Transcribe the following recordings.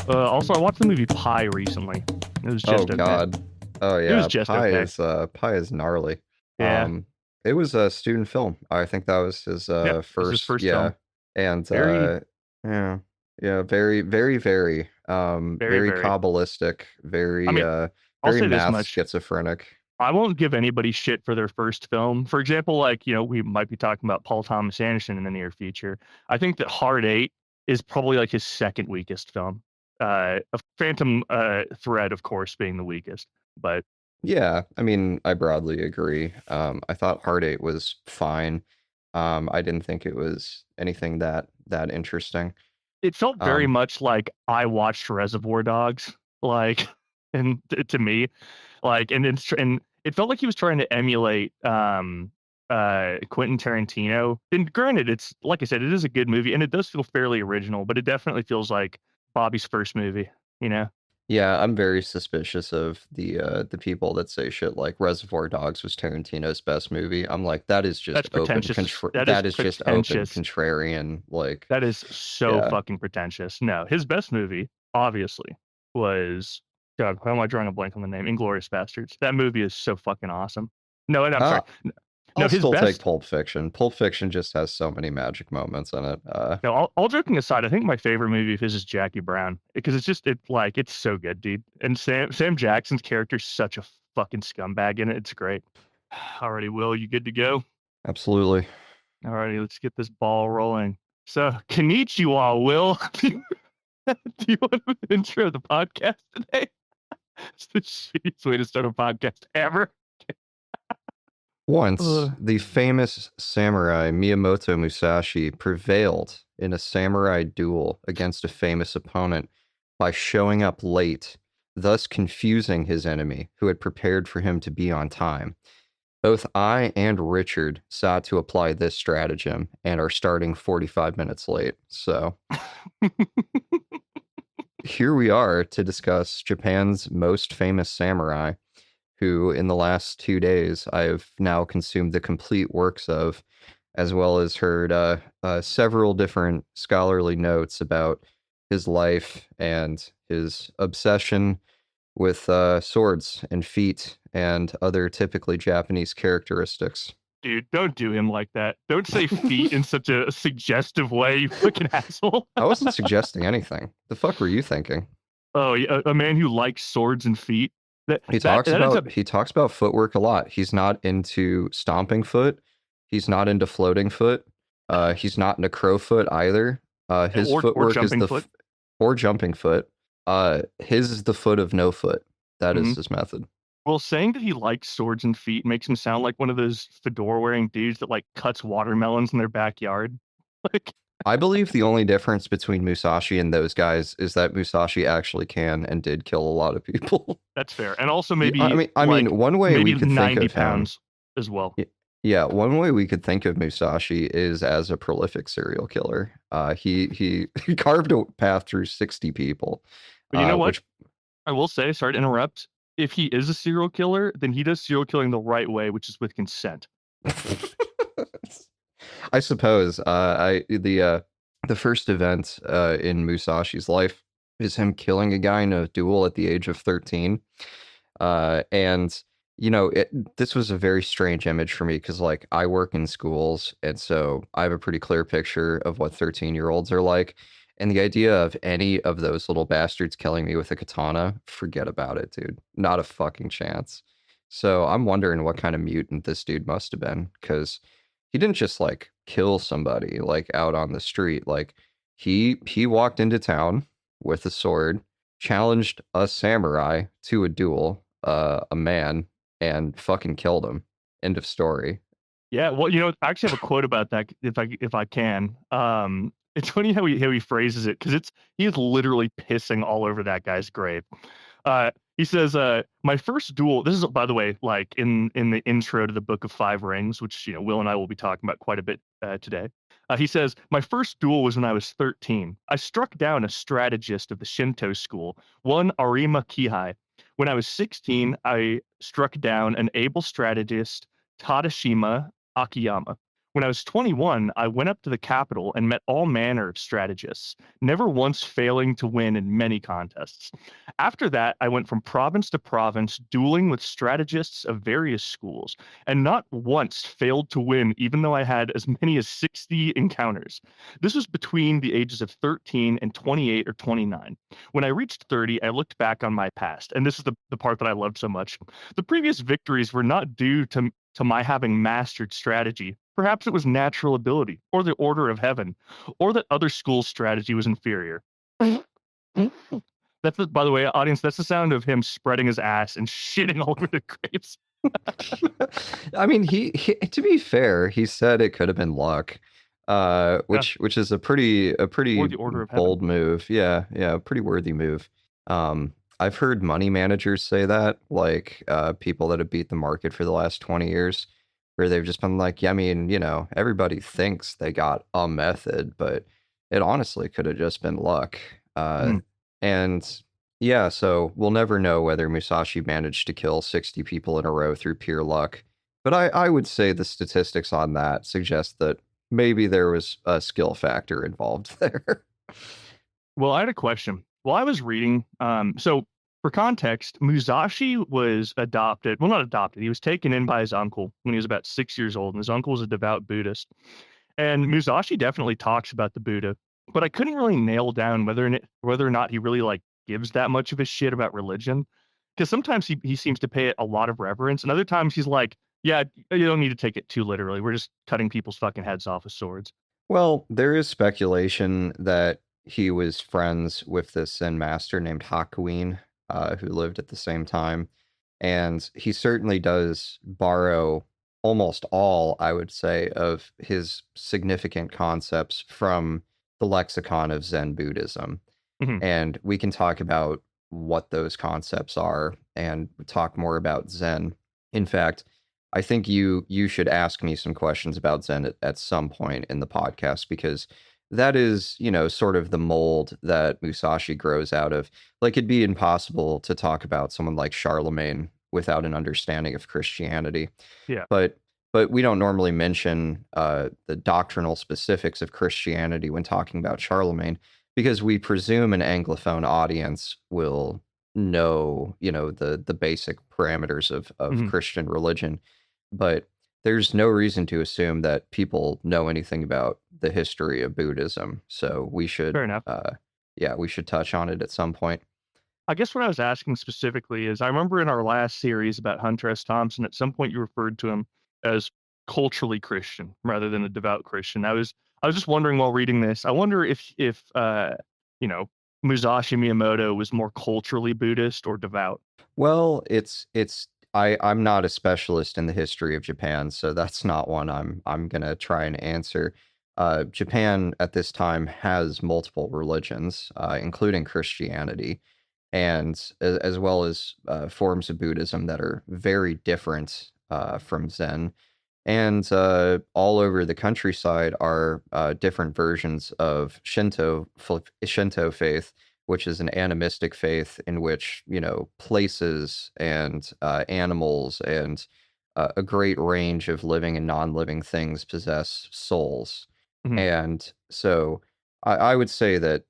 Also, I watched the movie Pi recently. It was Oh just okay. God. Oh It was yeah, just okay. Pi is gnarly. Yeah, Um, it was a student film. I think that was his yeah. It was his first, first yeah. film. And Very, yeah. Yeah, very, very very. Kabbalistic, I mean, I'll very say this math much. schizophrenic. I won't give anybody shit for their first film. For example, like, we might be talking about Paul Thomas Anderson in the near future. I think that Hard Eight is probably like his second weakest film. A Phantom Thread, of course, being the weakest. But Yeah, I mean, I broadly agree. I thought Heart 8 was fine. I didn't think it was anything that interesting. it felt very Um, much like I watched Reservoir Dogs, like, and to me, like, and it felt like he was trying to emulate Quentin Tarantino. And granted, it's like I said, it is a good movie, and it does feel fairly original, but it definitely feels like Bobby's first movie. You know, yeah, I'm very suspicious of the people that say shit like Reservoir Dogs was Tarantino's best movie. I'm like, that is just that's pretentious. That is that is just open pretentious. contrarian. Like, That is so yeah. fucking pretentious. No, his best movie, obviously, was God. How am I drawing a blank on the name? Inglorious Bastards. That movie is so fucking awesome. No, and I'm Uh, sorry. No, I'll his still take best. Pulp Fiction. Pulp Fiction just has so many magic moments in it. No, all joking aside, I think my favorite movie of his is Jackie Brown because it's so good, dude. And Sam Jackson's character's such a fucking scumbag in it. It's great. Alrighty, Will, you good to go? Absolutely. Alrighty, let's get this ball rolling. So, konnichiwa, Will. Do you want to intro the podcast today? It's the shittiest way to start a podcast ever. Once, Uh, the famous samurai Miyamoto Musashi prevailed in a samurai duel against a famous opponent by showing up late, thus confusing his enemy, who had prepared for him to be on time. Both I and Richard sought to apply this stratagem and are starting 45 minutes late. So here we are to discuss Japan's most famous samurai, who in the last 2 days I have now consumed the complete works of, as well as heard several different scholarly notes about his life and his obsession with swords and feet and other typically Japanese characteristics. Dude, don't do him like that. Don't say feet in such a suggestive way, you fucking asshole. I wasn't suggesting anything. The fuck were you thinking? Oh, yeah, a man who likes swords and feet. That is a He talks about footwork a lot. He's not into stomping foot. He's not into floating foot. He's not into crow foot either. His or footwork is jumping foot. or jumping foot. His is the foot of no foot. That is Mhm. his method. Well, saying that he likes swords and feet makes him sound like one of those fedora wearing dudes that like cuts watermelons in their backyard. Like, I believe the only difference between Musashi and those guys is that Musashi actually can and did kill a lot of people. that's fair. And also Yeah, maybe I like mean, one way maybe we could think 90 of him, pounds as well. y- yeah, one way we could think of Musashi is as a prolific serial killer. He carved a path through 60 people, But you know what? which I will say, sorry to interrupt. If he is a serial killer, then he does serial killing the right way, which is with consent. I suppose the first event in Musashi's life is him killing a guy in a duel at the age of 13. And this was a very strange image for me because like I work in schools, and so I have a pretty clear picture of what 13-year-olds are like. And the idea of any of those little bastards killing me with a katana, forget about it, dude. Not a fucking chance. So I'm wondering what kind of mutant this dude must have been, because he didn't just like kill somebody like out on the street. Like he walked into town with a sword, challenged a samurai to a duel, a man, and fucking killed him. End of story. Yeah, well, I actually have a quote about that if I can. It's funny how he phrases it because he is literally pissing all over that guy's grave. He says, "My first duel." This is, by the way, like in the intro to the Book of Five Rings, which Will and I will be talking about quite a bit today. He says, "My first duel was when I was 13. I struck down a strategist of the Shinto school, one Arima Kihei. When I was 16, I struck down an able strategist, Tadashima Akiyama. When I was 21, I went up to the Capitol and met all manner of strategists, never once failing to win in many contests. After that, I went from province to province, dueling with strategists of various schools, and not once failed to win, even though I had as many as 60 encounters. This was between the ages of 13 and 28 or 29. When I reached 30, I looked back on my past, and this is the part that I loved so much. The previous victories were not due to my having mastered strategy. Perhaps it was natural ability, or the order of heaven, or that other schools' strategy was inferior. By the way, audience, that's the sound of him spreading his ass and shitting all over the grapes. I mean, he to be fair, he said it could have been luck, Yeah, which is a or pretty the order of heaven. bold move. Yeah, yeah, pretty worthy move. I've heard money managers say that, like people that have beat the market for the last 20 years, where they've just been like, yeah, I mean, everybody thinks they got a method, but it honestly could have just been luck. Mhm. And yeah, so we'll never know whether Musashi managed to kill 60 people in a row through pure luck. But I would say the statistics on that suggest that maybe there was a skill factor involved there. Well, I had a question. While I was reading, so for context, Musashi was adopted. Well, not adopted. He was taken in by his uncle when he was about 6 years old, and his uncle was a devout Buddhist. And Musashi definitely talks about the Buddha, but I couldn't really nail down whether or not he really like gives that much of a shit about religion. Because sometimes he seems to pay it a lot of reverence, and other times he's like, "Yeah, you don't need to take it too literally. We're just cutting people's fucking heads off with swords." Well, there is speculation that he was friends with this Zen master named Hakuin, who lived at the same time. And he certainly does borrow almost all, I would say, of his significant concepts from the lexicon of Zen Buddhism. Mhm. And we can talk about what those concepts are and talk more about Zen. In fact, I think you should ask me some questions about Zen at some point in the podcast because that is, sort of the mold that Musashi grows out of. Like it'd be impossible to talk about someone like Charlemagne without an understanding of Christianity. Yeah, But we don't normally mention the doctrinal specifics of Christianity when talking about Charlemagne because we presume an Anglophone audience will know, the basic parameters of mhm. Christian religion. But there's no reason to assume that people know anything about the history of Buddhism. So Fair enough. yeah, we should touch on it at some point. I guess what I was asking specifically is I remember in our last series about Hunter S. Thompson, at some point you referred to him as culturally Christian rather than a devout Christian. I was just wondering while reading this, I wonder if you know, Musashi Miyamoto was more culturally Buddhist or devout. Well, I'm not a specialist in the history of Japan, so that's not one I'm gonna try and answer. Japan at this time has multiple religions, including Christianity, and as well as forms of Buddhism that are very different from Zen. And all over the countryside are different versions of Shinto faith, which is an animistic faith in which places and animals and a great range of living and non-living things possess souls. Mhm. And so I would say that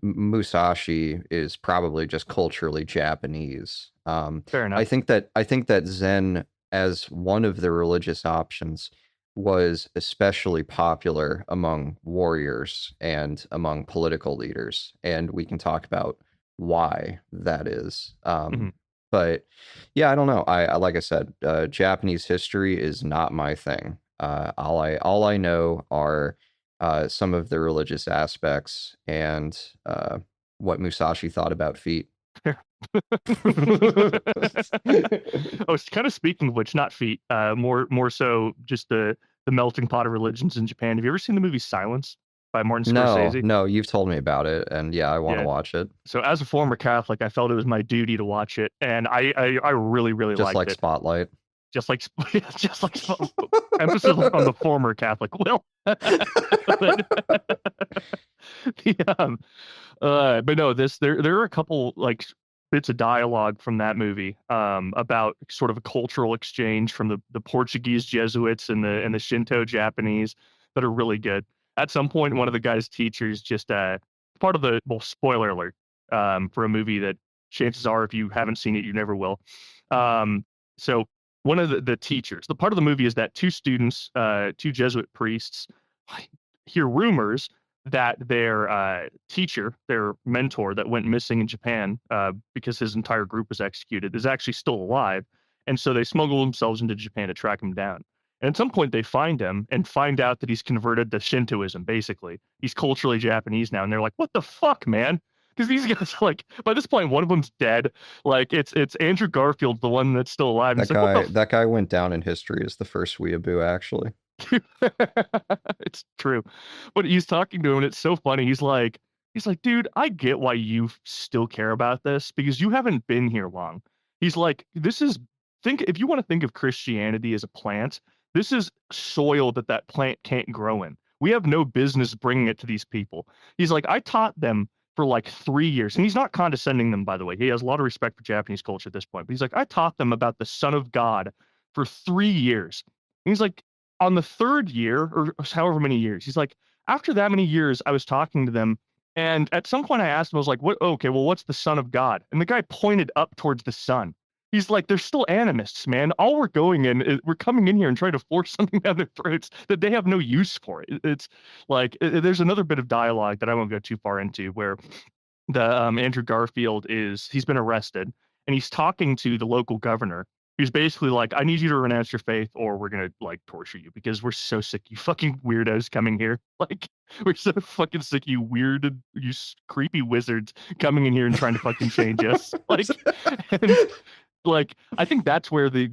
Musashi is probably just culturally Japanese. Fair enough. I think that Zen as one of the religious options was especially popular among warriors and among political leaders, and we can talk about why that is. Mhm. But yeah, I don't know. Like I said, Japanese history is not my thing. All I know are some of the religious aspects and what Musashi thought about feet. Fair. Oh, it's kind of speaking of which, not feet, more so just the melting pot of religions in Japan. Have you ever seen the movie Silence by Martin No, Scorsese? no, you've told me about it, and yeah, I want to Yeah. watch it. So as a former Catholic, I felt it was my duty to watch it, and I really really Just liked like it. Spotlight. Just like just like emphasis on the former Catholic will. But, but no, there are a couple like bits of dialogue from that movie about sort of a cultural exchange from the Portuguese Jesuits and the Shinto Japanese that are really good. At some point, one of the guy's teachers just part of the well, spoiler alert for a movie that chances are if you haven't seen it, you never will. So one of the teachers, the part of the movie is that two students, two Jesuit priests, hear rumors that their teacher, their mentor that went missing in Japan because his entire group was executed, is actually still alive. And so they smuggle themselves into Japan to track him down. And at some point, they find him and find out that he's converted to Shintoism, basically. He's culturally Japanese now. And they're like, what the fuck, man? Because these guys, like, by this point, one of them's dead. Like, it's Andrew Garfield, the one that's still alive. And That he's like, what the that guy went down in history as the first weeaboo, actually. it's true. But he's talking to him, and it's so funny. He's like, dude, I get why you still care about this because you haven't been here long. He's like, this is think if you want to think of Christianity as a plant, this is soil that that plant can't grow in. We have no business bringing it to these people. He's like, I taught them for like 3 years, and he's not condescending them, by the way. He has a lot of respect for Japanese culture at this point. But he's like, I taught them about the Son of God for 3 years. And he's like, on the third year or however many years, he's like, after that many years, I was talking to them. And at some point I asked him, I was like, what, okay, well, what's the Son of God? And the guy pointed up towards the sun. He's like, they're still animists, man. All we're going in is we're coming in here and trying to force something down their throats that they have no use for. It's like, there's another bit of dialogue that I won't go too far into where the Andrew Garfield he's been arrested and he's talking to the local governor who's basically like, I need you to renounce your faith or we're gonna like torture you because we're so sick you fucking weirdos coming here. Like we're so fucking sick you weird creepy wizards coming in here and trying to fucking change us. Like and like I think that's where the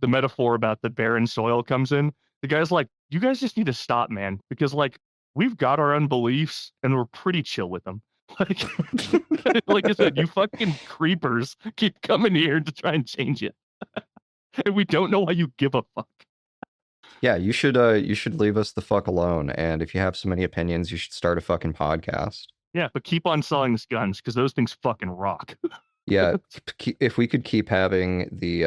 metaphor about the barren soil comes in. The guy's like, you guys just need to stop, man, because like we've got our own beliefs and we're pretty chill with them. Like, like I said, you fucking creepers keep coming here to try and change it, and we don't know why you give a fuck. Yeah, you should leave us the fuck alone. And if you have so many opinions, you should start a fucking podcast. Yeah, but keep on selling us guns because those things fucking rock. Yeah, if we could keep having the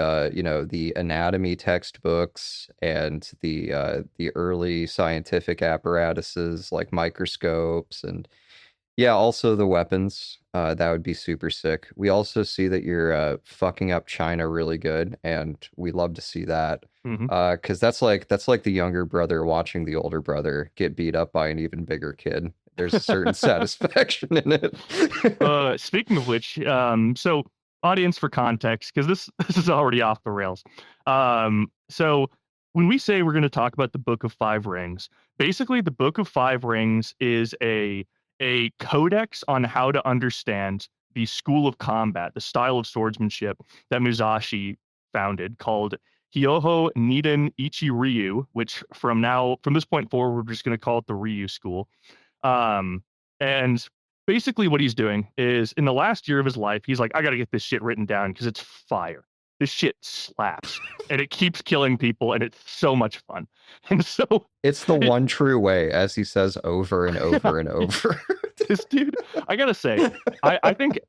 the anatomy textbooks and the early scientific apparatuses like microscopes and yeah, also the weapons, that would be super sick. We also see that you're fucking up China really good, and we love to see that. Hmm. 'Cause that's like the younger brother watching the older brother get beat up by an even bigger kid. There's a certain satisfaction in it. Speaking of which, so audience for context, because this is already off the rails. So when we say we're going to talk about the Book of Five Rings, basically the Book of Five Rings is a codex on how to understand the school of combat, the style of swordsmanship that Musashi founded, called Hyoho Niden Ichi Ryu, which from this point forward, we're just going to call it the Ryu school. And basically what he's doing is in the last year of his life, he's like, I got to get this shit written down because it's fire. This shit slaps and it keeps killing people and it's so much fun. And so It's the one true way, as he says over and over and over. this dude, I gotta say, I think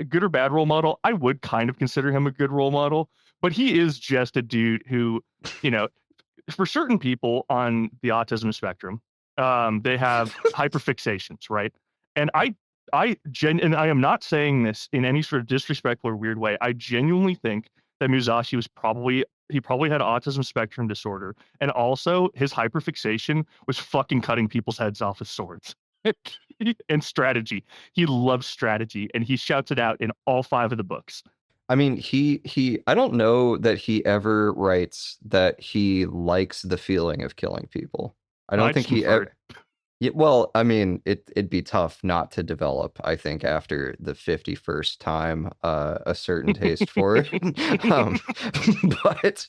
good or bad role model, I would kind of consider him a good role model, but he is just a dude who, you know, for certain people on the autism spectrum, they have hyperfixations, right? And and I am not saying this in any sort of disrespectful or weird way. I genuinely think that Musashi he probably had autism spectrum disorder, and also his hyperfixation was fucking cutting people's heads off with swords. And strategy. He loves strategy, and he shouts it out in all five of the books. I mean, he I don't know that he ever writes that he likes the feeling of killing people. I don't I think just he inferred. ever. Yeah, well, I mean, it'd be tough not to develop, I think, after the 51st time, a certain taste for it. Um, but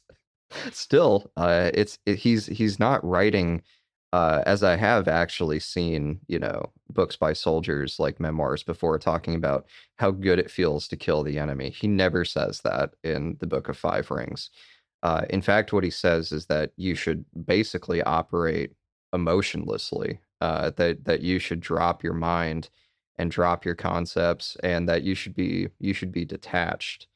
still, he's not writing, as I have actually seen, books by soldiers like memoirs before talking about how good it feels to kill the enemy. He never says that in the Book of Five Rings. In fact, what he says is that you should basically operate emotionlessly, that you should drop your mind and drop your concepts, and that you should be detached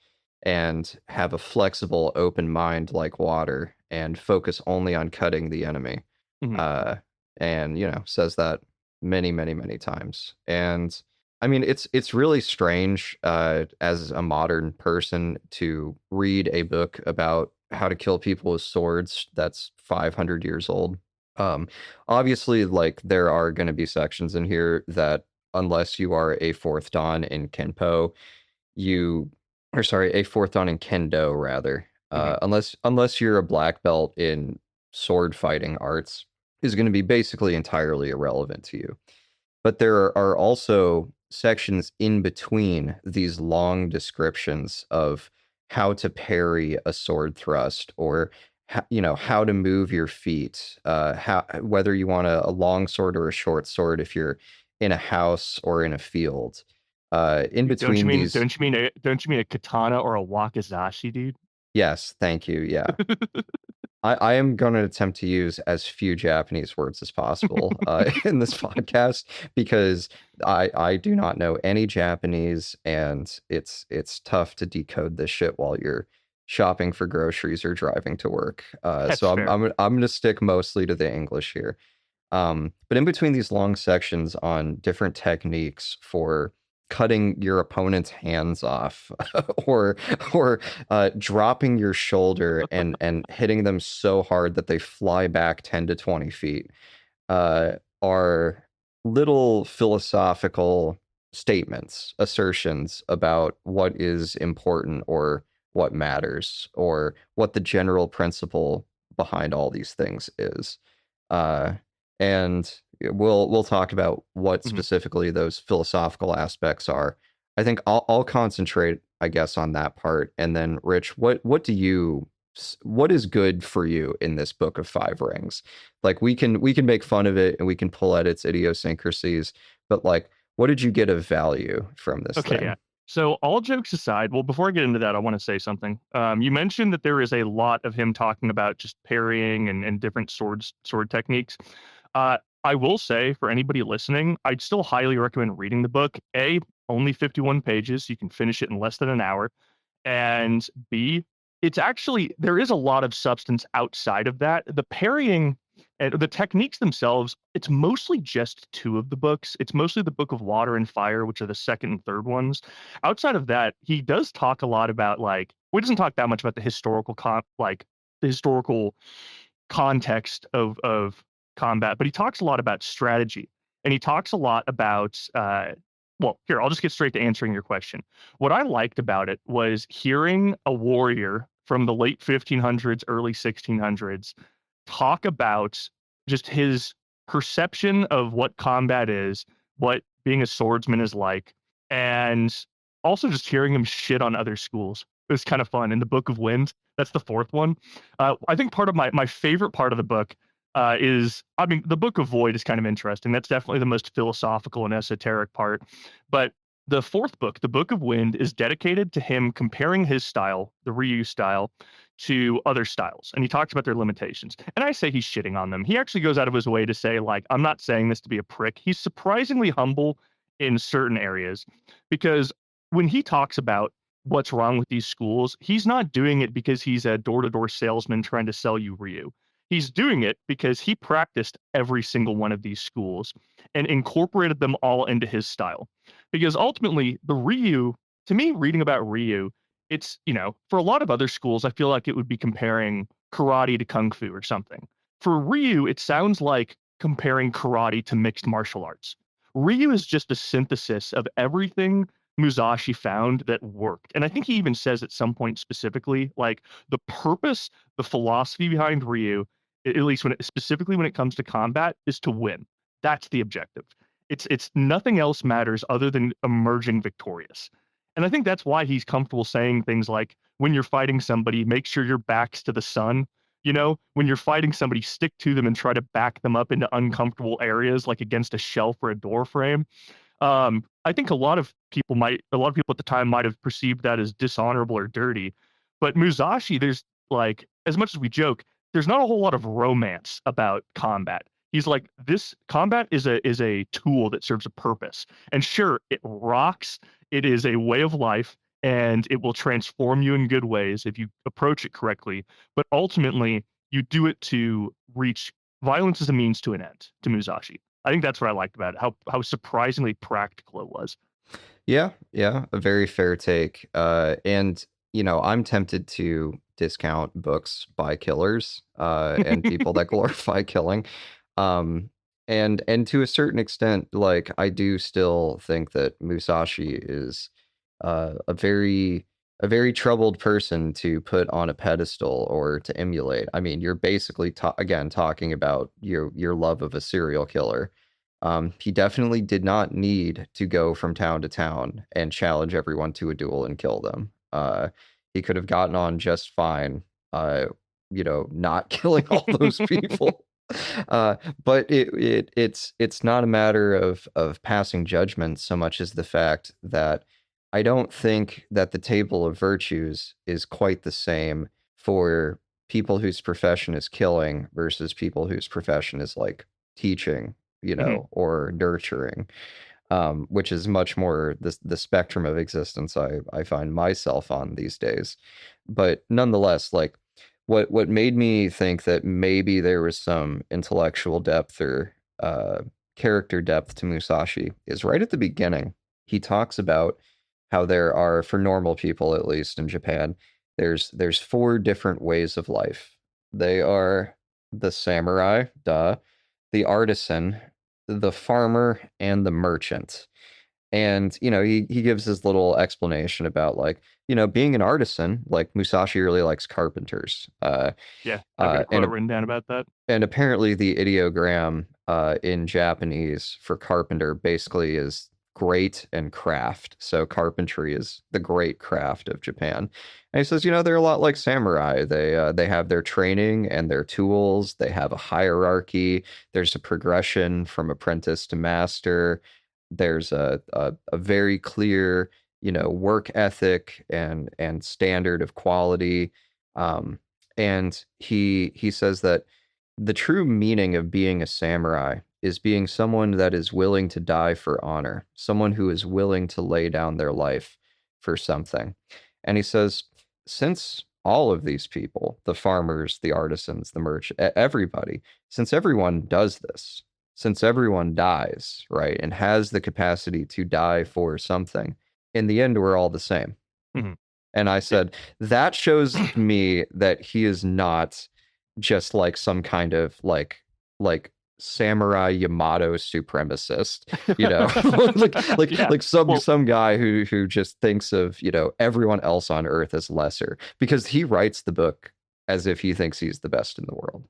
and have a flexible, open mind like water and focus only on cutting the enemy. Mhm. Uh, and says that many, many, many times. And I mean, it's really strange as a modern person to read a book about how to kill people with swords that's 500 years old. Um, Obviously, like there are going to be sections in here that, unless you are a fourth dan in Kenpo, you or sorry, a fourth dan in Kendo rather, Mhm. unless you're a black belt in sword fighting arts, is going to be basically entirely irrelevant to you. But there are also sections in between these long descriptions of how to parry a sword thrust, or how to move your feet, how whether you want a long sword or a short sword if you're in a house or in a field. In Don't you between mean these, don't you mean a katana or a wakizashi, dude? yes, thank you, yeah. I am going to attempt to use as few Japanese words as possible in this podcast, because I do not know any Japanese, and it's tough to decode this shit while you're shopping for groceries or driving to work. That's So fair. I'm going to stick mostly to the English here. But in between these long sections on different techniques for cutting your opponent's hands off, or dropping your shoulder and hitting them so hard that they fly back 10 to 20 feet, are little philosophical statements, assertions about what is important, or what matters, or what the general principle behind all these things is. Uh, and we'll talk about what Mhm. specifically those philosophical aspects are. I think I'll concentrate, I guess, on that part. And then, Rich, what is good for you in this book of Five Rings? Like, we can make fun of it and we can pull at its idiosyncrasies, but like, what did you get of value from this Okay, yeah. thing? So all jokes aside, well, before I get into that, I want to say something. You mentioned that there is a lot of him talking about just parrying and different sword techniques. I will say, for anybody listening, I'd still highly recommend reading the book. A, only 51 pages. You can finish it in less than an hour. And B, it's actually there is a lot of substance outside of that. The parrying and the techniques themselves, it's mostly just two of the books. It's mostly the Book of Water and Fire, which are the second and third ones. Outside of that, he does talk a lot about like well, he doesn't talk that much about the historical context of combat, but he talks a lot about strategy, and he talks a lot about well, here, I'll just get straight to answering your question. What I liked about it was hearing a warrior from the late 1500s, early 1600s talk about just his perception of what combat is, what being a swordsman is like, and also just hearing him shit on other schools. It was kind of fun. In the Book of Wind, that's the fourth one. I think part of my favorite part of the book is, I mean, the Book of Void is kind of interesting. That's definitely the most philosophical and esoteric part. But the fourth book, the Book of Wind, is dedicated to him comparing his style, the Ryu style, to other styles. And he talks about their limitations. And I say he's shitting on them. He actually goes out of his way to say, like, I'm not saying this to be a prick. He's surprisingly humble in certain areas because when he talks about what's wrong with these schools, he's not doing it because he's a door to door salesman trying to sell you Ryu. He's doing it because he practiced every single one of these schools and incorporated them all into his style. Because ultimately, the Ryu, to me, reading about Ryu, it's, for a lot of other schools, I feel like it would be comparing karate to kung fu or something. For Ryu, it sounds like comparing karate to mixed martial arts. Ryu is just a synthesis of everything Musashi found that worked. And I think he even says at some point specifically, like the purpose, the philosophy behind Ryu, at least specifically when it comes to combat, is to win. That's the objective. It's nothing else matters other than emerging victorious. And I think that's why he's comfortable saying things like, when you're fighting somebody, make sure your back's to the sun. When you're fighting somebody, stick to them and try to back them up into uncomfortable areas, like against a shelf or a door frame. I think a lot of people at the time might have perceived that as dishonorable or dirty. But Musashi, there's like, as much as we joke, there's not a whole lot of romance about combat. He's like, this combat is a tool that serves a purpose. And sure, it rocks. It is a way of life, and it will transform you in good ways if you approach it correctly. But ultimately, you do it to reach violence as a means to an end, to Musashi. I think that's what I liked about it, how surprisingly practical it was. Yeah, yeah, a very fair take. And I'm tempted to discount books by killers, and people that glorify killing. Um, and to a certain extent, like I do still think that Musashi is a very troubled person to put on a pedestal or to emulate. I mean, you're basically again talking about your love of a serial killer. He definitely did not need to go from town to town and challenge everyone to a duel and kill them. He could have gotten on just fine, uh, not killing all those people. Uh, but it's not a matter of passing judgment so much as the fact that I don't think that the table of virtues is quite the same for people whose profession is killing versus people whose profession is like teaching, Mhm. or nurturing, which is much more the spectrum of existence I find myself on these days. But nonetheless, like what made me think that maybe there was some intellectual depth or character depth to Musashi is right at the beginning. He talks about how there are, for normal people at least in Japan, there's four different ways of life. They are the samurai, duh, the artisan, the farmer, and the merchant. And he gives his little explanation about like being an artisan. Like Musashi really likes carpenters. Yeah, I've got a quote And written down about that. apparently the ideogram in Japanese for carpenter basically is great and craft. So carpentry is the great craft of Japan. And he says, they're a lot like samurai. They have their training and their tools. They have a hierarchy. There's a progression from apprentice to master. There's a very clear, work ethic and standard of quality. Um, and he says that the true meaning of being a samurai is being someone that is willing to die for honor, someone who is willing to lay down their life for something. And he says, since all of these people, the farmers, the artisans, the merchant, everybody, since everyone does this, since everyone dies, right, and has the capacity to die for something, in the end, we're all the same. Mhm. And I Yeah. said, that shows me that he is not just like some kind of like samurai Yamato supremacist, Yeah. like some Well, some guy who just thinks of, everyone else on earth as lesser because he writes the book as if he thinks he's the best in the world.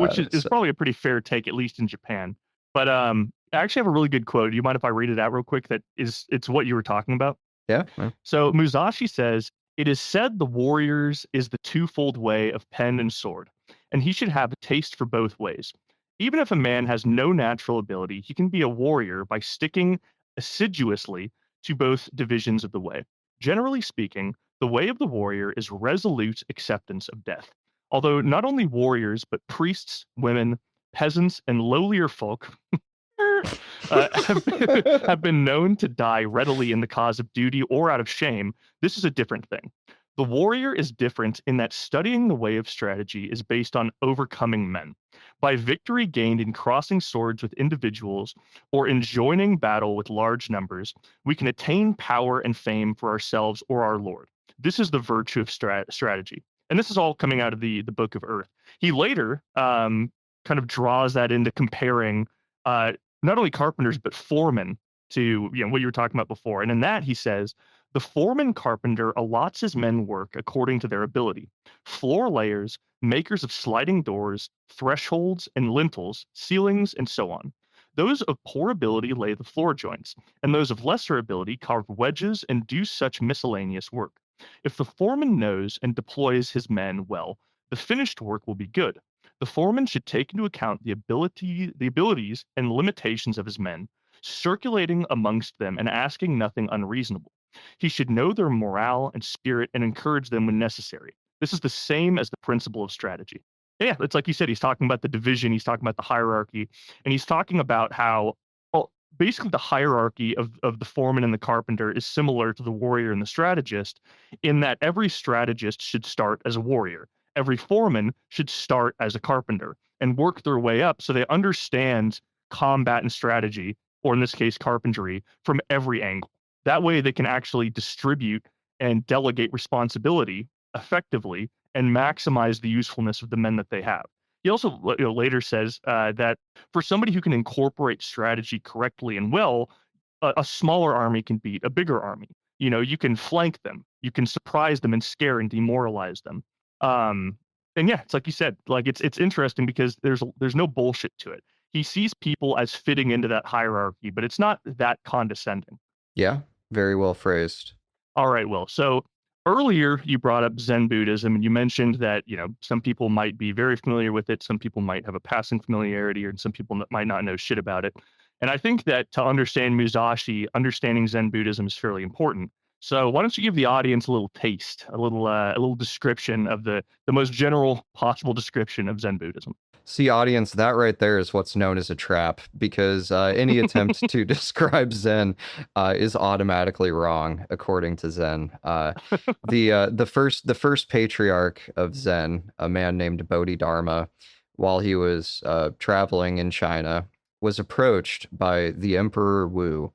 which is So probably a pretty fair take, at least in Japan. But I actually have a really good quote. Do you mind if I read it out real quick? It's what you were talking about. yeah, yeah. So Musashi says, "It is said the warrior's is the twofold way of pen and sword, and he should have a taste for both ways. Even if a man has no natural ability, he can be a warrior by sticking assiduously to both divisions of the way. Generally speaking, the way of the warrior is resolute acceptance of death. Although not only warriors, but priests, women, peasants, and lowlier folk have been known to die readily in the cause of duty or out of shame. This is a different thing. The warrior is different in that studying the way of strategy is based on overcoming men. By victory gained in crossing swords with individuals or in joining battle with large numbers, we can attain power and fame for ourselves or our Lord. This is the virtue of strategy. And this is all coming out of the Book of Earth. He later kind of draws that into comparing uh, not only carpenters but foremen to what you were talking about before. And in that he says the foreman carpenter allots his men work according to their ability. Floor layers, makers of sliding doors, thresholds and lintels, ceilings, and so on. Those of poor ability lay the floor joints, and those of lesser ability carve wedges and do such miscellaneous work. If the foreman knows and deploys his men well, the finished work will be good. The foreman should take into account the abilities and limitations of his men, circulating amongst them and asking nothing unreasonable. He should know their morale and spirit and encourage them when necessary. This is the same as the principle of strategy. Yeah, it's like you said, he's talking about the division, he's talking about the hierarchy, and he's talking about how, well, basically the hierarchy of the foreman and the carpenter is similar to the warrior and the strategist, in that every strategist should start as a warrior. Every foreman should start as a carpenter and work their way up so they understand combat and strategy, or in this case, carpentry, from every angle. That way they can actually distribute and delegate responsibility effectively and maximize the usefulness of the men that they have. He also later says that for somebody who can incorporate strategy correctly and well, a smaller army can beat a bigger army. You can flank them, you can surprise them and scare and demoralize them. Um, and yeah, it's like you said, like it's interesting because there's no bullshit to it. He sees people as fitting into that hierarchy, but it's not that condescending. Yeah, very well phrased. All right, Will. So earlier you brought up Zen Buddhism and you mentioned that, some people might be very familiar with it, some people might have a passing familiarity, or some people might not know shit about it. And I think that to understand Musashi, understanding Zen Buddhism is fairly important. So why don't you give the audience a little taste, a little description of the most general possible description of Zen Buddhism? See, audience, that right there is what's known as a trap, because any attempt to describe Zen is automatically wrong, according to Zen. The first patriarch of Zen, a man named Bodhidharma, while he was traveling in China, was approached by the Emperor Wu,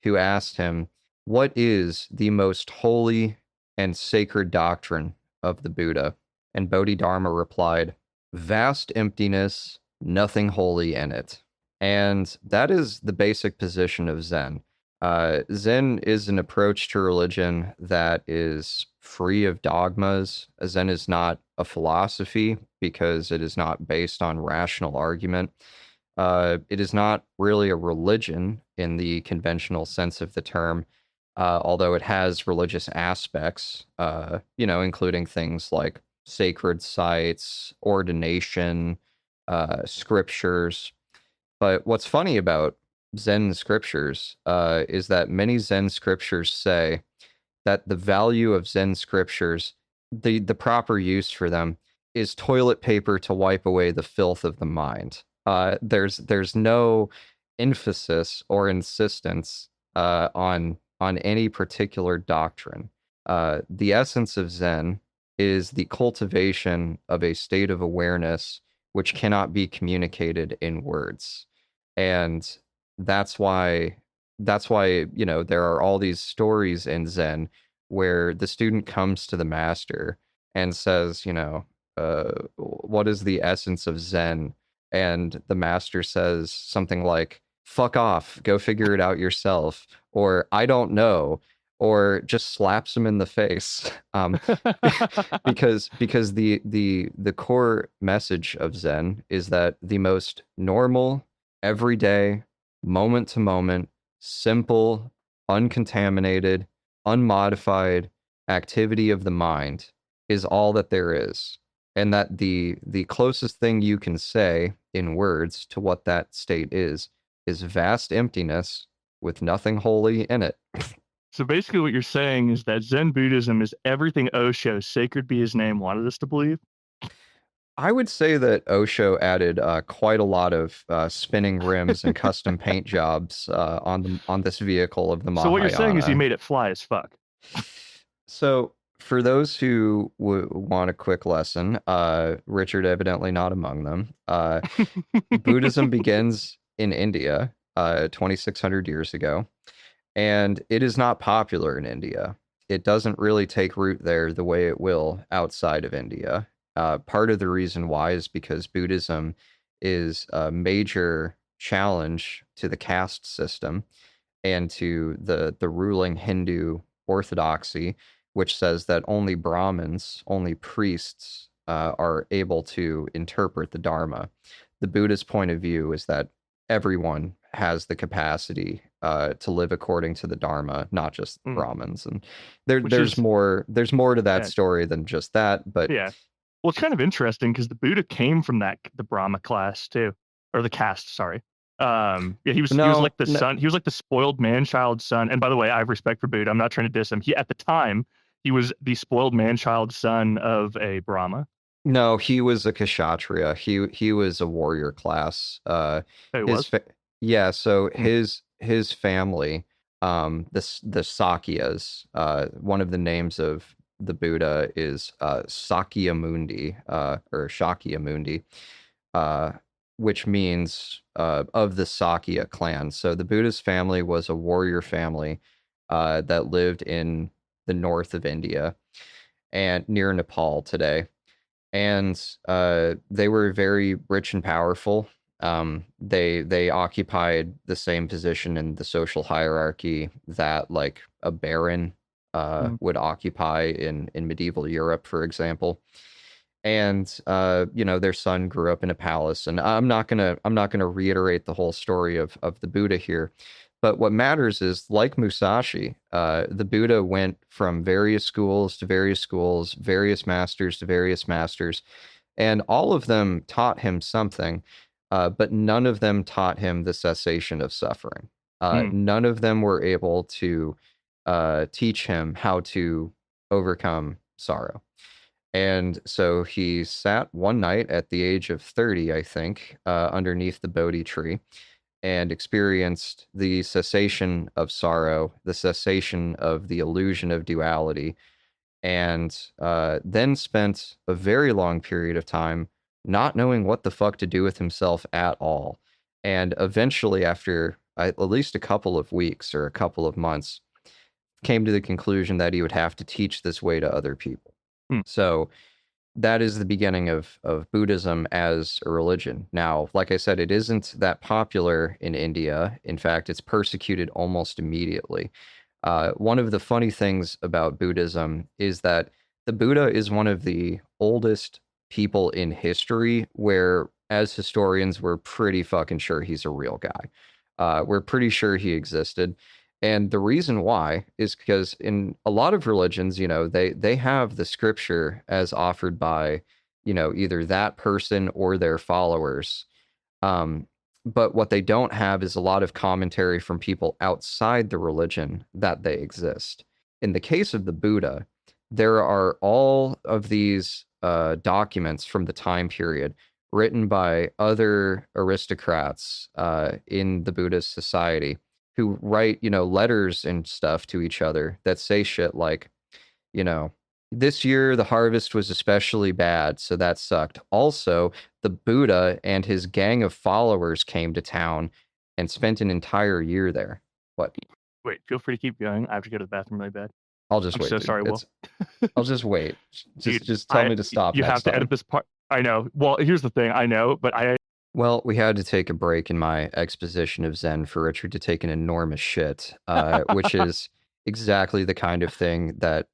who asked him, "What is the most holy and sacred doctrine of the Buddha?" And Bodhidharma replied, "Vast emptiness, nothing holy in it." And that is the basic position of Zen. Zen is an approach to religion that is free of dogmas. Zen is not a philosophy because it is not based on rational argument. It is not really a religion in the conventional sense of the term, although it has religious aspects, including things like sacred sites, ordination, scriptures. But what's funny about Zen scriptures is that many Zen scriptures say that the value of Zen scriptures, the proper use for them, is toilet paper to wipe away the filth of the mind. There's no emphasis or insistence on any particular doctrine. The essence of Zen is the cultivation of a state of awareness which cannot be communicated in words. And that's why there are all these stories in Zen where the student comes to the master and says, what is the essence of Zen? And the master says something like, "Fuck off, go figure it out yourself," or "I don't know," or just slaps him in the face. Because the core message of Zen is that the most normal, everyday, moment to moment, simple, uncontaminated, unmodified activity of the mind is all that there is, and that the closest thing you can say in words to what that state is vast emptiness with nothing holy in it. So basically, what you're saying is that Zen Buddhism is everything Osho, sacred be his name, wanted us to believe. I would say that Osho added quite a lot of spinning rims and custom paint jobs on this vehicle of the So what you're saying is he Mahayana. made it fly as fuck. So, for those who want a quick lesson, Richard evidently not among them. Buddhism begins in India 2,600 years ago, and it is not popular in India. It doesn't really take root there the way it will outside of India. Part of the reason why is because Buddhism is a major challenge to the caste system and to the ruling Hindu orthodoxy, which says that only Brahmins, only priests, are able to interpret the Dharma. The Buddhist point of view is that everyone has the capacity to live according to the Dharma, not just Mm. Brahmins. And Which there's is, more to that yeah, story than just that. But yeah. Well, it's kind of interesting because the Buddha came from the Brahma class too, or the caste. Sorry. Yeah, he was no, like the no, son. He was like the spoiled man-child son. And by the way, I have respect for Buddha. I'm not trying to diss him. At the time, he was the spoiled man-child son of a Brahma. No, he was a kshatriya. He was a warrior class. Oh, he His was. fa Yeah, so Hmm. his family, the Sakyas, one of the names of the Buddha is Sakyamundi, or Shakyamundi, uh, which means of the Sakya clan. So the Buddha's family was a warrior family that lived in the north of India and near Nepal today, and they were very rich and powerful. They occupied the same position in the social hierarchy that like a baron Hmm. would occupy in medieval Europe, for example. And their son grew up in a palace. And I'm not gonna reiterate the whole story of the Buddha here, but what matters is, like Musashi, the Buddha went from various schools to various schools, various masters to various masters, and all of them taught him something, but none of them taught him the cessation of suffering. Hmm. None of them were able to teach him how to overcome sorrow. And so he sat one night at the age of 30, I think, underneath the Bodhi tree and experienced the cessation of sorrow, the cessation of the illusion of duality, and then spent a very long period of time not knowing what the fuck to do with himself at all. And eventually, after at least a couple of weeks or a couple of months, came to the conclusion that he would have to teach this way to other people. Hmm. So that is the beginning of Buddhism as a religion. Now, like I said, it isn't that popular in India. In fact, it's persecuted almost immediately. One of the funny things about Buddhism is that the Buddha is one of the oldest people in history where, as historians, we're pretty fucking sure he's a real guy. We're pretty sure he existed. And the reason why is because in a lot of religions, they have the scripture as offered by, either that person or their followers. Um, but what they don't have is a lot of commentary from people outside the religion that they exist. In the case of the Buddha, there are all of these documents from the time period written by other aristocrats in the Buddhist society who write, letters and stuff to each other that say shit like, you know, this year the harvest was especially bad, so that sucked. Also, the Buddha and his gang of followers came to town and spent an entire year there. What? Wait, feel free to keep going. I have to go to the bathroom really bad. I'll just I'm wait, so dude. sorry, Will. I'll just wait. Just Dude, just tell me to stop you next have to edit time. this part. I know. Well, here's the thing. I know, but I Well, we had to take a break in my exposition of Zen for Richard to take an enormous shit, which is exactly the kind of thing that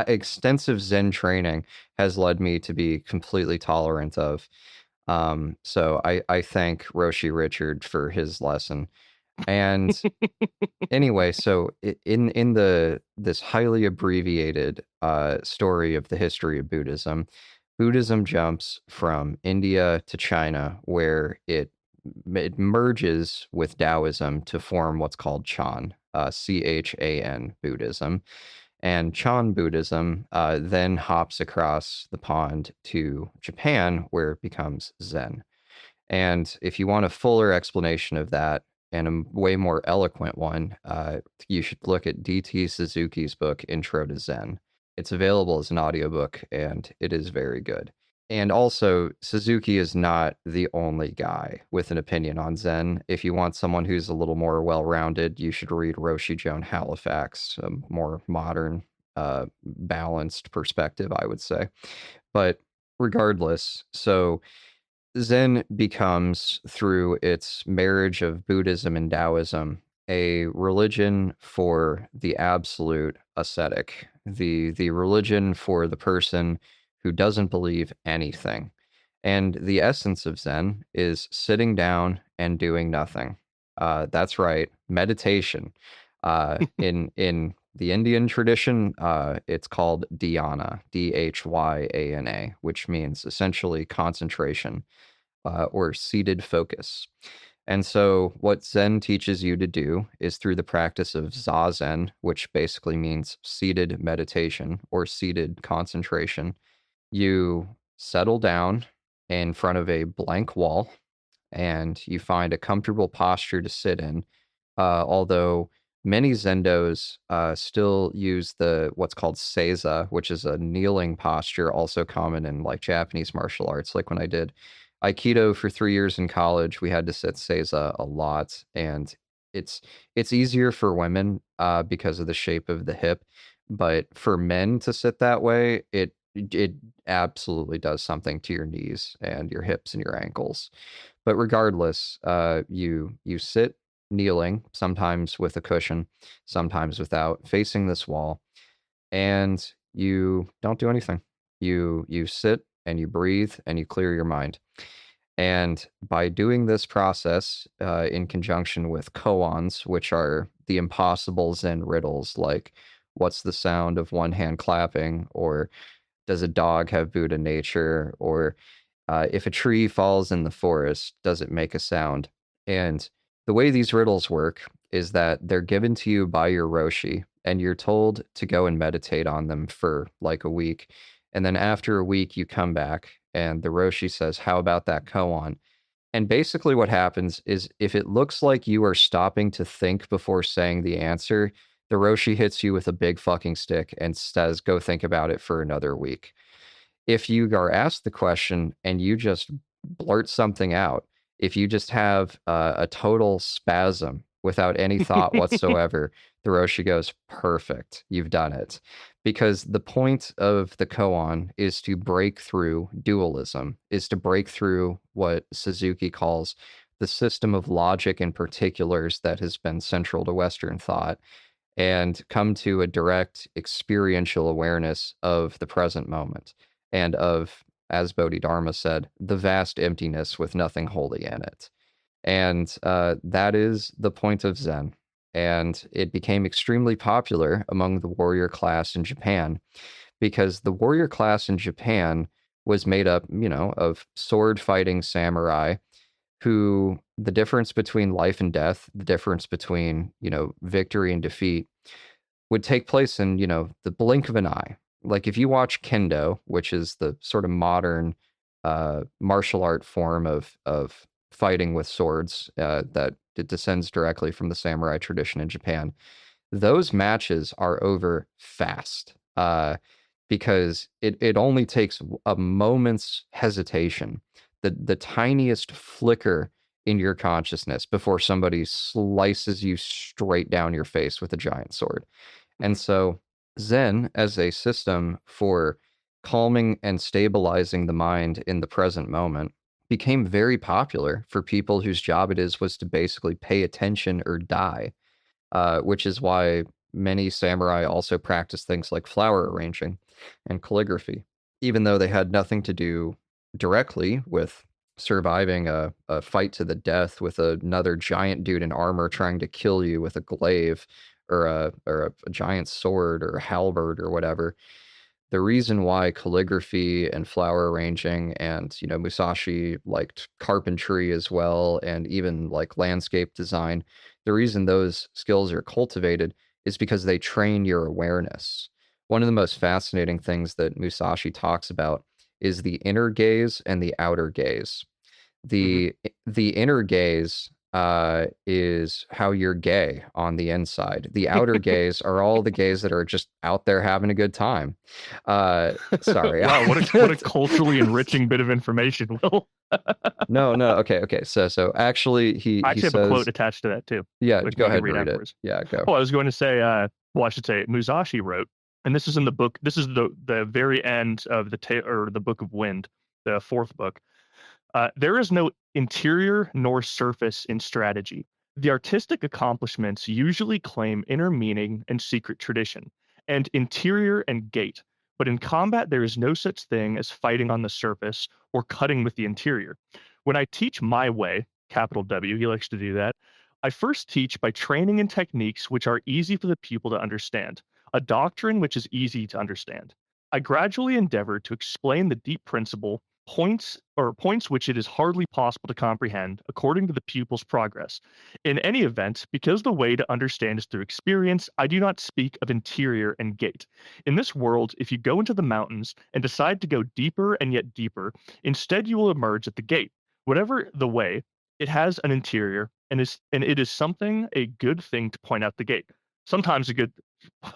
extensive Zen training has led me to be completely tolerant of. So I thank Roshi Richard for his lesson. And anyway, so in this highly abbreviated story of the history of Buddhism, Buddhism jumps from India to China, where it merges with Taoism to form what's called Chan, Chan Buddhism, and Chan Buddhism then hops across the pond to Japan, where it becomes Zen. And if you want a fuller explanation of that and a way more eloquent one, you should look at DT Suzuki's book, Intro to Zen. It's available as an audiobook and it is very good. And also, Suzuki is not the only guy with an opinion on Zen. If you want someone who's a little more well rounded, you should read Roshi Joan Halifax, a more modern, balanced perspective, I would say. But regardless, so Zen becomes, through its marriage of Buddhism and Taoism, a religion for the absolute ascetic, the religion for the person who doesn't believe anything. And the essence of Zen is sitting down and doing nothing. That's right, meditation. In the Indian tradition, it's called dhyana, Dhyana, which means essentially concentration or seated focus. And so, what Zen teaches you to do is through the practice of Zazen, which basically means seated meditation or seated concentration, You settle down in front of a blank wall and you find a comfortable posture to sit in. Although many Zendos still use the what's called seiza, which is a kneeling posture, also common in like Japanese martial arts. Like when I did Aikido for 3 years in college, we had to sit seiza a lot, and it's it's easier for women because of the shape of the hip, but for men to sit that way, it absolutely does something to your knees and your hips and your ankles. But regardless, you sit kneeling, sometimes with a cushion, sometimes without, facing this wall, and you don't do anything. You sit and you breathe and you clear your mind. And by doing this process in conjunction with koans, which are the impossible Zen riddles, like what's the sound of one hand clapping, or does a dog have Buddha nature, or if a tree falls in the forest, does it make a sound? And the way these riddles work is that they're given to you by your Roshi, and you're told to go and meditate on them for like a week. And then after a week, you come back, and the Roshi says, "How about that koan?" And basically, what happens is if it looks like you are stopping to think before saying the answer, the Roshi hits you with a big fucking stick and says, "Go think about it for another week." If you are asked the question and you just blurt something out, if you just have a total spasm without any thought whatsoever, the Roshi goes, perfect, you've done it. Because the point of the koan is to break through dualism, is to break through what Suzuki calls the system of logic and particulars that has been central to Western thought, and come to a direct experiential awareness of the present moment and of, as Bodhidharma said, the vast emptiness with nothing holy in it. And that is the point of Zen. And it became extremely popular among the warrior class in Japan because the warrior class in Japan was made up, of sword fighting samurai who the difference between life and death, the difference between, victory and defeat would take place in, the blink of an eye. Like if you watch Kendo, which is the sort of modern martial art form of fighting with swords that it descends directly from the samurai tradition in Japan, those matches are over fast because it only takes a moment's hesitation, the tiniest flicker in your consciousness before somebody slices you straight down your face with a giant sword. And so Zen as a system for calming and stabilizing the mind in the present moment became very popular for people whose job it is was to basically pay attention or die, which is why many samurai also practice things like flower arranging and calligraphy, even though they had nothing to do directly with surviving a fight to the death with another giant dude in armor trying to kill you with a glaive or a giant sword or a halberd or whatever. The reason why calligraphy and flower arranging and, Musashi liked carpentry as well, and even like landscape design, the reason those skills are cultivated is because they train your awareness. One of the most fascinating things that Musashi talks about is the inner gaze and the outer gaze. Mhm. The inner gaze is how you're gay on the inside. The outer gaze are all the gays that are just out there having a good time. Sorry. Wow, what a culturally enriching bit of information, Will. No, no. Okay, okay. So actually, I he actually have a quote says, attached to that too, yeah. which Go you can ahead and read read it. afterwards. Yeah, go. Oh, I was going to say, well, I should say Musashi wrote, and this is in the book. This is the very end of the Book of Wind, the fourth book. There is no interior nor surface in strategy. The artistic accomplishments usually claim inner meaning and secret tradition, and interior and gait. But in combat, there is no such thing as fighting on the surface or cutting with the interior. When I teach my way, capital W, he likes to do that, I first teach by training in techniques which are easy for the people to understand, a doctrine which is easy to understand. I gradually endeavor to explain the deep principle points which it is hardly possible to comprehend according to the pupil's progress. In any event, because the way to understand is through experience, I do not speak of interior and gate. In this world, if you go into the mountains and decide to go deeper and yet deeper, instead you will emerge at the gate. Whatever the way, it has an interior and it is something a good thing to point out the gate. Sometimes a good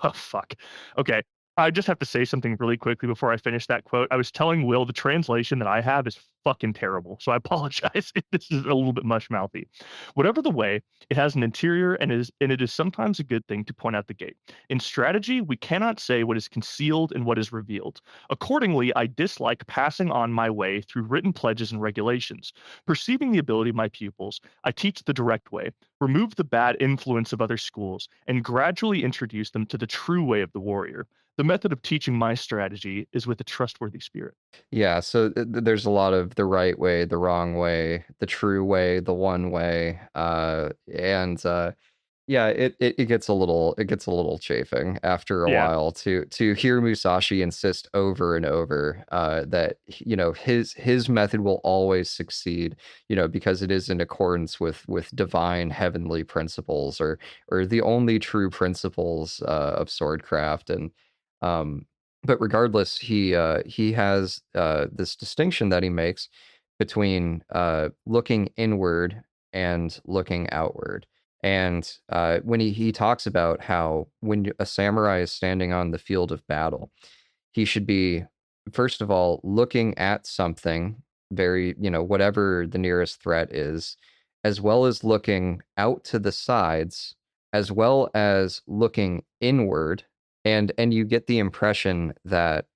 oh fuck. Okay. I just have to say something really quickly before I finish that quote. I was telling Will the translation that I have is fucking terrible, so I apologize if this is a little bit mush mouthy. Whatever the way, it has an interior and it is sometimes a good thing to point out the gate. In strategy, we cannot say what is concealed and what is revealed. Accordingly, I dislike passing on my way through written pledges and regulations. Perceiving the ability of my pupils, I teach the direct way, remove the bad influence of other schools, and gradually introduce them to the true way of the warrior. The method of teaching my strategy is with a trustworthy spirit. Yeah, so there's a lot of the right way, the wrong way, the true way, the one way, and yeah, it gets a little chafing after a Yeah. while to hear Musashi insist over and over that his method will always succeed, because it is in accordance with divine heavenly principles or the only true principles of swordcraft. And um but regardless, he has this distinction that he makes between looking inward and looking outward. And when he talks about how when a samurai is standing on the field of battle, he should be, first of all, looking at something very, whatever the nearest threat is, as well as looking out to the sides, as well as looking inward. And you get the impression that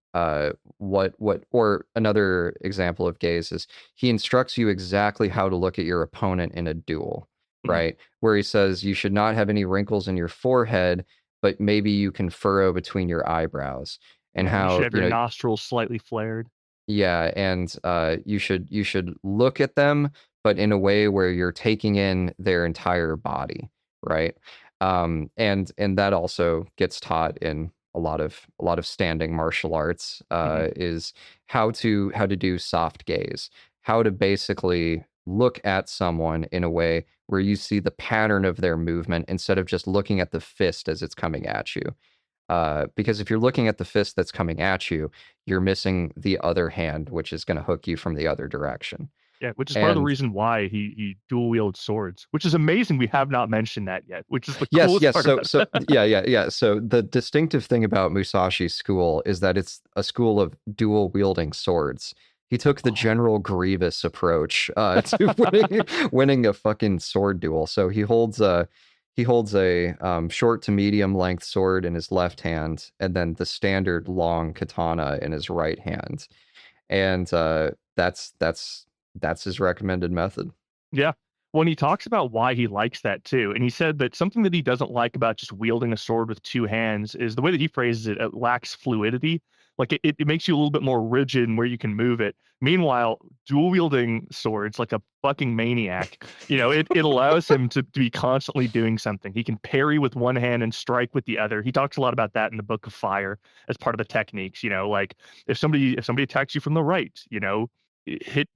what or another example of gaze is he instructs you exactly how to look at your opponent in a duel, Mhm. right? Where he says you should not have any wrinkles in your forehead, but maybe you can furrow between your eyebrows. And Yeah, you should how, have your nostrils slightly flared. yeah, and you should look at them, but in a way where you're taking in their entire body, right? And that also gets taught in a lot of standing martial arts, Mhm. is how to do soft gaze, how to basically look at someone in a way where you see the pattern of their movement instead of just looking at the fist as it's coming at you. Because if you're looking at the fist that's coming at you, you're missing the other hand, which is going to hook you from the other direction. Yeah, which is part of the And reason why he dual wields swords, which is amazing we have not mentioned that yet, which is the yes, coolest yes. part So, about so it. yeah, yeah, yeah. So the distinctive thing about Musashi's school is that it's a school of dual wielding swords. He took the Oh. General Grievous approach to winning a fucking sword duel. So he holds a short to medium length sword in his left hand, and then the standard long katana in his right hand. And that's his recommended method. Yeah. When he talks about why he likes that too, and he said that something that he doesn't like about just wielding a sword with two hands is the way that he phrases it, it lacks fluidity. Like it makes you a little bit more rigid in where you can move it. Meanwhile, dual wielding swords like a fucking maniac, it allows him to be constantly doing something. He can parry with one hand and strike with the other. He talks a lot about that in the Book of Fire as part of the techniques, like if somebody attacks you from the right, hit,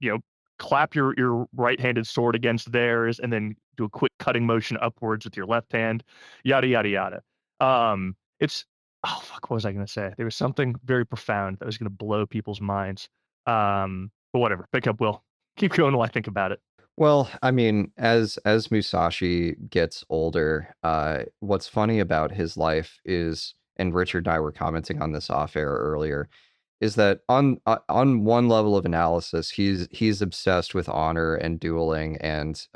clap your right-handed sword against theirs and then do a quick cutting motion upwards with your left hand, yada yada yada. It's oh fuck, what was I gonna say? There was something very profound that was gonna blow people's minds. But whatever. Pick up, Will. Keep going while I think about it. Well, I mean, as Musashi gets older, what's funny about his life is, and Richard and I were commenting on this off air earlier, is that on one level of analysis, he's obsessed with honor and dueling, and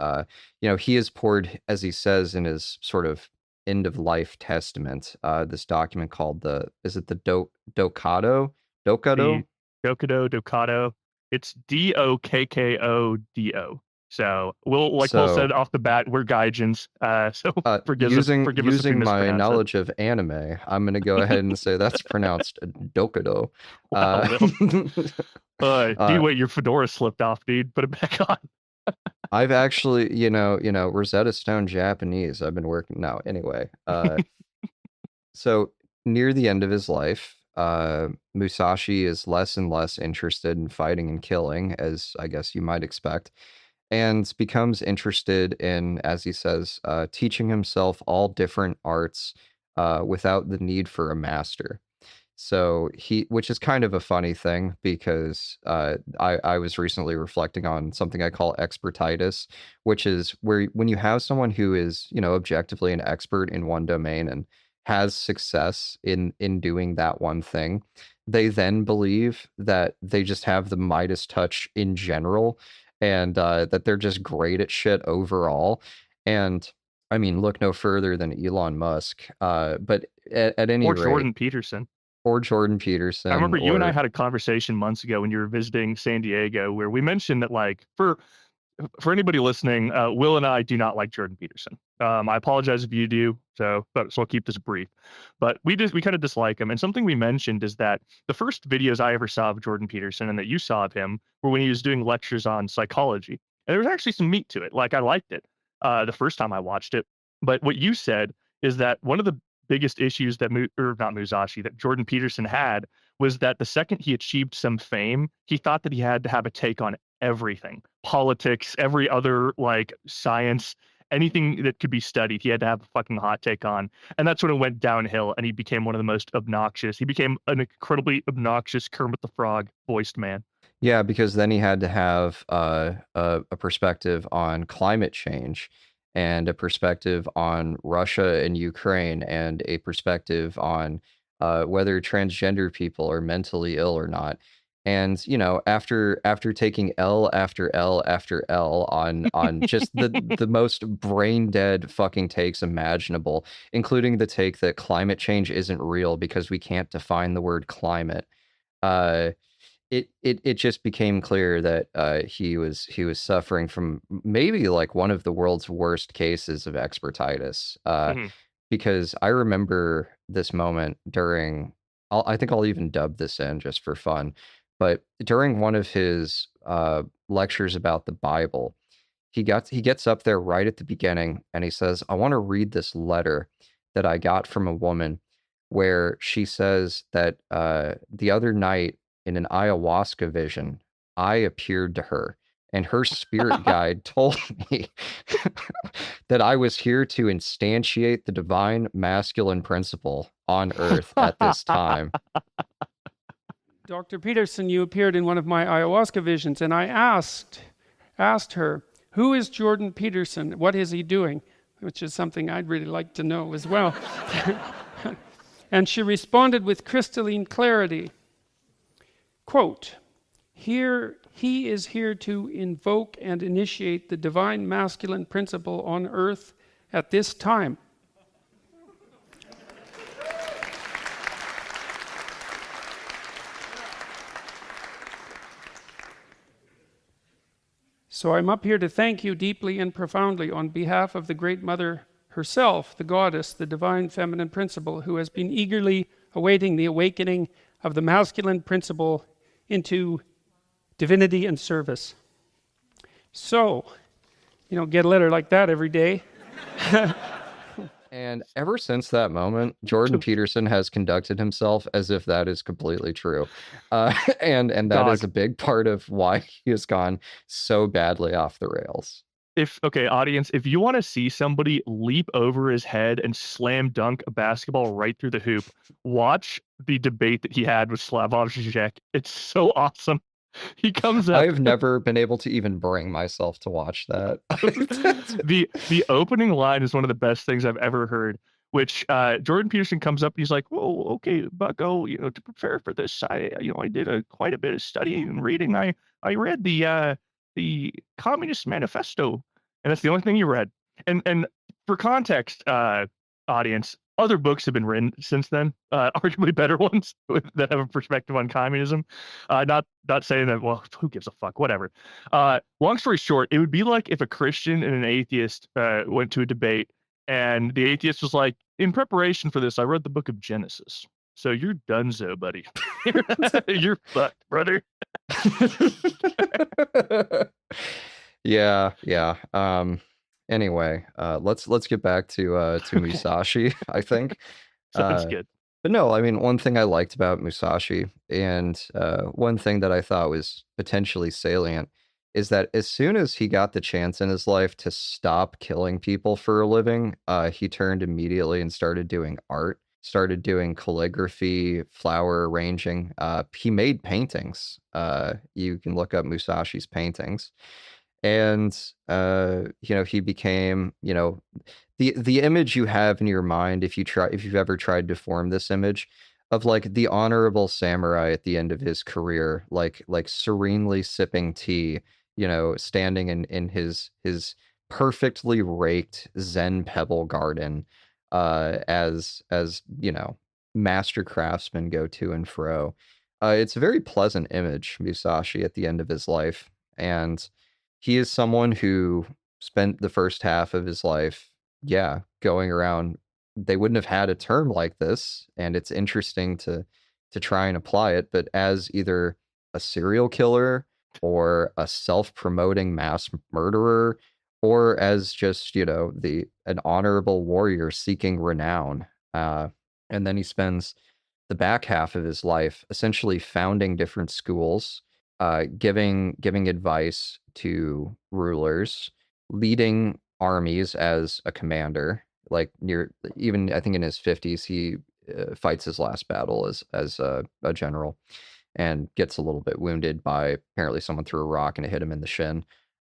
he has poured, as he says in his sort of end of life testament, this document called the The Dokado? Dokudo Dokado. It's Dokkodo. So like Will So said off the bat, we're gaijins. So using forgive us if we my mispronounce it. knowledge of anime, I'm gonna go ahead and say that's pronounced Dokado. Wow, Uh, Will. Dude, uh, wait, your fedora slipped off, dude. Put it back on. I've actually, Rosetta Stone Japanese. I've been working. No, anyway. So near the end of his life, Musashi is less and less interested in fighting and killing, as I guess you might expect, and becomes interested in, as he says, teaching himself all different arts without the need for a master. So which is kind of a funny thing because I was recently reflecting on something I call expertitis, which is where when you have someone who is, objectively an expert in one domain and has success in doing that one thing, they then believe that they just have the Midas touch in general, and that they're just great at shit overall. And I mean, look no further than Elon Musk. But at any Or rate, Jordan Peterson. or Jordan I Peterson, remember you and I or had a conversation months ago when you were visiting San Diego where we mentioned that, like, for anybody listening, Will and I do not like Jordan Peterson. I apologize if you do, so I'll keep this brief. But we kind of dislike him. And something we mentioned is that the first videos I ever saw of Jordan Peterson and that you saw of him were when he was doing lectures on psychology. And there was actually some meat to it. Like, I liked it the first time I watched it. But what you said is that one of the biggest issues that or not Musashi, that Jordan Peterson had, was that the second he achieved some fame, he thought that he had to have a take on everything, politics, every other, like, science, anything that could be studied, he had to have a fucking hot take on. And that's when it went downhill and he became one of the most obnoxious. He became an incredibly obnoxious Kermit the Frog voiced man. yeah, because then he had to have a perspective on climate change and a perspective on Russia and Ukraine and a perspective on whether transgender people are mentally ill or not. And after taking L after L after L on just the most brain dead fucking takes imaginable, including the take that climate change isn't real because we can't define the word climate. Uh, it just became clear that he was suffering from maybe like one of the world's worst cases of expertitis. Mhm. Because I remember this moment during, I think I'll even dub this in just for fun, but during one of his lectures about the Bible, he gets up there right at the beginning and he says, "I want to read this letter that I got from a woman where she says that the other night in an ayahuasca vision, I appeared to her and her spirit guide told me that I was here to instantiate the divine masculine principle on earth at this time." Dr. Peterson, you appeared in one of my ayahuasca visions, and I asked her, "Who is Jordan Peterson? What is he doing?" Which is something I'd really like to know as well. And she responded with crystalline clarity, quote, "Here he is here to invoke and initiate the divine masculine principle on earth at this time." So I'm up here to thank you deeply and profoundly on behalf of the Great Mother herself, the goddess, the divine feminine principle, who has been eagerly awaiting the awakening of the masculine principle into divinity and service. So, get a letter like that every day. And ever since that moment, Jordan Peterson has conducted himself as if that is completely true. And that is Dog. a big part of why he has gone so badly off the rails. Okay, audience, if you want to see somebody leap over his head and slam dunk a basketball right through the hoop, watch the debate that he had with Slavoj Žižek. It's so awesome. He comes up. I've never been able to even bring myself to watch that. The opening line is one of the best things I've ever heard. Which Jordan Peterson comes up, and he's like, "Whoa, okay, Bucko, to prepare for this, I did quite a bit of studying and reading. I read the Communist Manifesto, and that's the only thing you read. And for context, audience, other books have been written since then, arguably better ones that have a perspective on communism. Not saying that. Well, who gives a fuck? Whatever. Long story short, it would be like if a Christian and an atheist went to a debate, and the atheist was like, "In preparation for this, I read the book of Genesis." So you're donezo, buddy. You're fucked, brother. Yeah. Anyway, let's get back to Musashi, I think. Sounds Uh, good. But no, I mean, one thing I liked about Musashi, and one thing that I thought was potentially salient, is that as soon as he got the chance in his life to stop killing people for a living, he turned immediately and started doing art, started doing calligraphy, flower arranging. He made paintings. You can look up Musashi's paintings. And he became, the image you have in your mind, if you've ever tried to form this image of like the honorable samurai at the end of his career, like serenely sipping tea, standing in his perfectly raked Zen pebble garden, as master craftsmen go to and fro. It's a very pleasant image, Musashi, at the end of his life. And he is someone who spent the first half of his life, yeah, going around. They wouldn't have had a term like this, and it's interesting to try and apply it, but as either a serial killer or a self-promoting mass murderer, or as just, the an honorable warrior seeking renown. And then he spends the back half of his life essentially founding different schools, giving advice to rulers, leading armies as a commander. Like near, even I think in his 50s, he fights his last battle as a general, and gets a little bit wounded by apparently someone threw a rock and it hit him in the shin.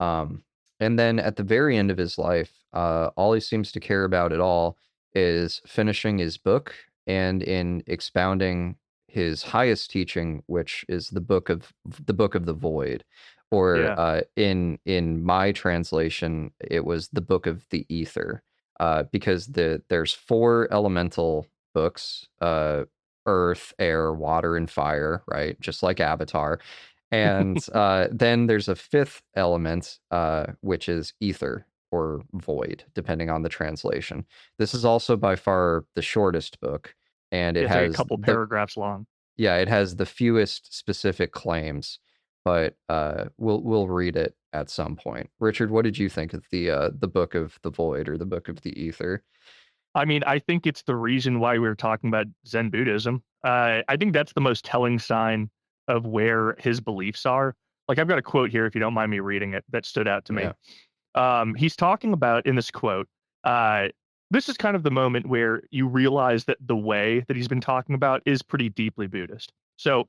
Um, and then at the very end of his life, all he seems to care about at all is finishing his book and in expounding his highest teaching, which is the book of the void, or Yeah, in my translation, it was the book of the ether, because there's four elemental books, earth, air, water, and fire, right? Just like Avatar. And then there's a fifth element, which is ether or void, depending on the translation. This is also by far the shortest book, and it it's like a has couple paragraphs long. it has the fewest specific claims, but we'll read it at some point. Richard, what did you think of the book of the void, or the book of the ether? I mean, I think it's the reason why we were talking about Zen Buddhism. I think that's the most telling sign of where his beliefs are. Like, I've got a quote here, if you don't mind me reading it, that stood out to me. Yeah. He's talking about in this quote. Uh, this is kind of the moment where you realize that the way that he's been talking about is pretty deeply Buddhist. So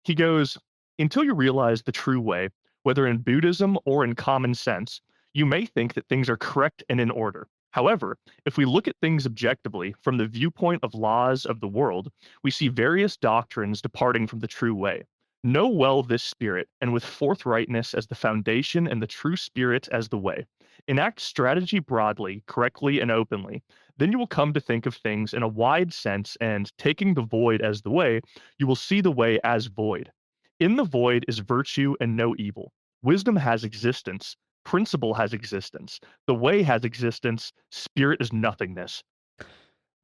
he goes, until you realize the true way, whether in Buddhism or in common sense, you may think that things are correct and in order. However, if we look at things objectively from the viewpoint of laws of the world, we see various doctrines departing from the true way. Know well this spirit, and with forthrightness as the foundation and the true spirit as the way. Enact strategy broadly, correctly, and openly. Then you will come to think of things in a wide sense, and taking the void as the way, you will see the way as void. In the void is virtue and no evil. Wisdom has existence. Principle has existence. The way has existence. Spirit is nothingness.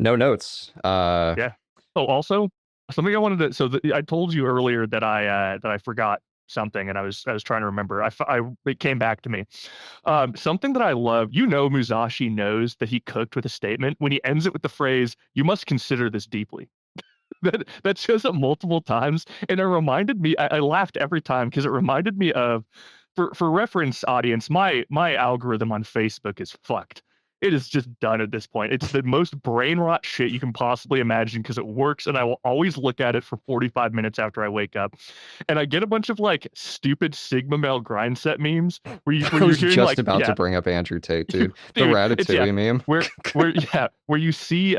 No notes. Yeah. Oh, also something I wanted to. So I told you earlier that I forgot something, and I was trying to remember. It came back to me. Something that I love. Musashi knows that he cooked with a statement when he ends it with the phrase, "You must consider this deeply." That shows up multiple times, and it reminded me. I laughed every time because it reminded me of, for reference audience, my algorithm on Facebook is fucked. It is just done at this point. It's the most brain rot shit you can possibly imagine because it works, and I will always look at it for 45 minutes after I wake up, and I get a bunch of like stupid Sigma male grind set memes I where you're was hearing just like, about to yeah, bring up Andrew Tate, dude. The dude, it's yeah, Ratatouille meme. where you see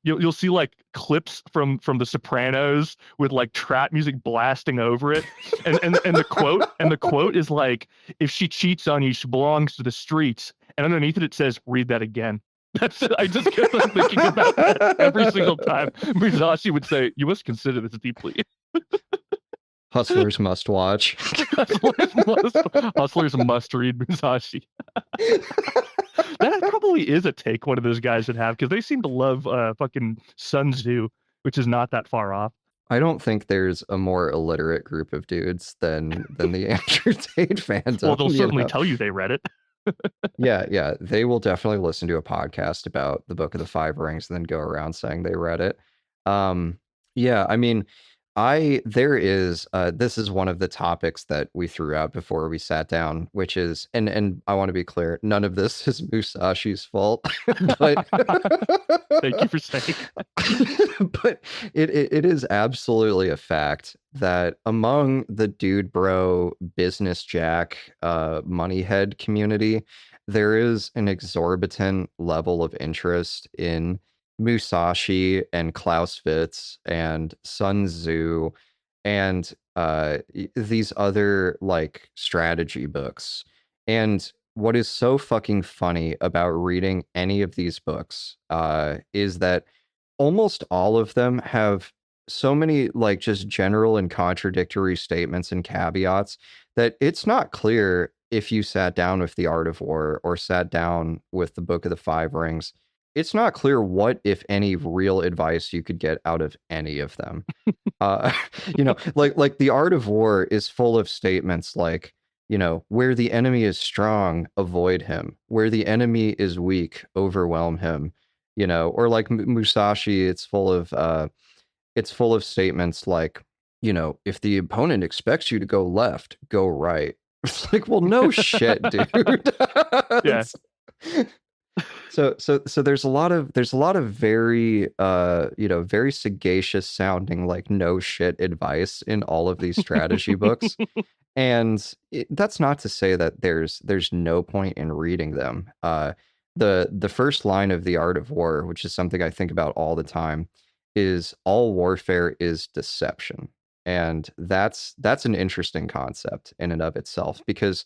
you'll see like clips from The Sopranos with like trap music blasting over it, and the quote is like, if she cheats on you, she belongs to the streets, and underneath it says, read that again. That's it. I just kept on thinking about that every single time Musashi would say, you must consider this deeply. Hustlers must watch. Hustlers must read Musashi. That probably is a take one of those guys would have, because they seem to love fucking Sun Tzu, which is not that far off. I don't think there's a more illiterate group of dudes than the Andrew Tate fandom. Well, they'll you certainly know? tell you they read it. Yeah, they will definitely listen to a podcast about the Book of the Five Rings and then go around saying they read it. Um, yeah, I mean, there is this is one of the topics that we threw out before we sat down, which is, and I want to be clear, none of this is Musashi's fault, but Thank you for saying. but it is absolutely a fact that among the dude bro business jack money head community, there is an exorbitant level of interest in Musashi and Clausewitz and Sun Tzu and these other like strategy books. And what is so fucking funny about reading any of these books is that almost all of them have so many like just general and contradictory statements and caveats that it's not clear if you sat down with The Art of War or sat down with the Book of the Five Rings. It's not clear what, if any, real advice you could get out of any of them. Uh, like The Art of War is full of statements like, where the enemy is strong, avoid him. Where the enemy is weak, overwhelm him. Or like Musashi, it's full of statements like, if the opponent expects you to go left, go right. It's like, well, no shit, dude. Yeah. So there's a lot of very very sagacious sounding like no shit advice in all of these strategy books. And that's not to say that there's no point in reading them. The first line of The Art of War, which is something I think about all the time, is all warfare is deception. And that's an interesting concept in and of itself, because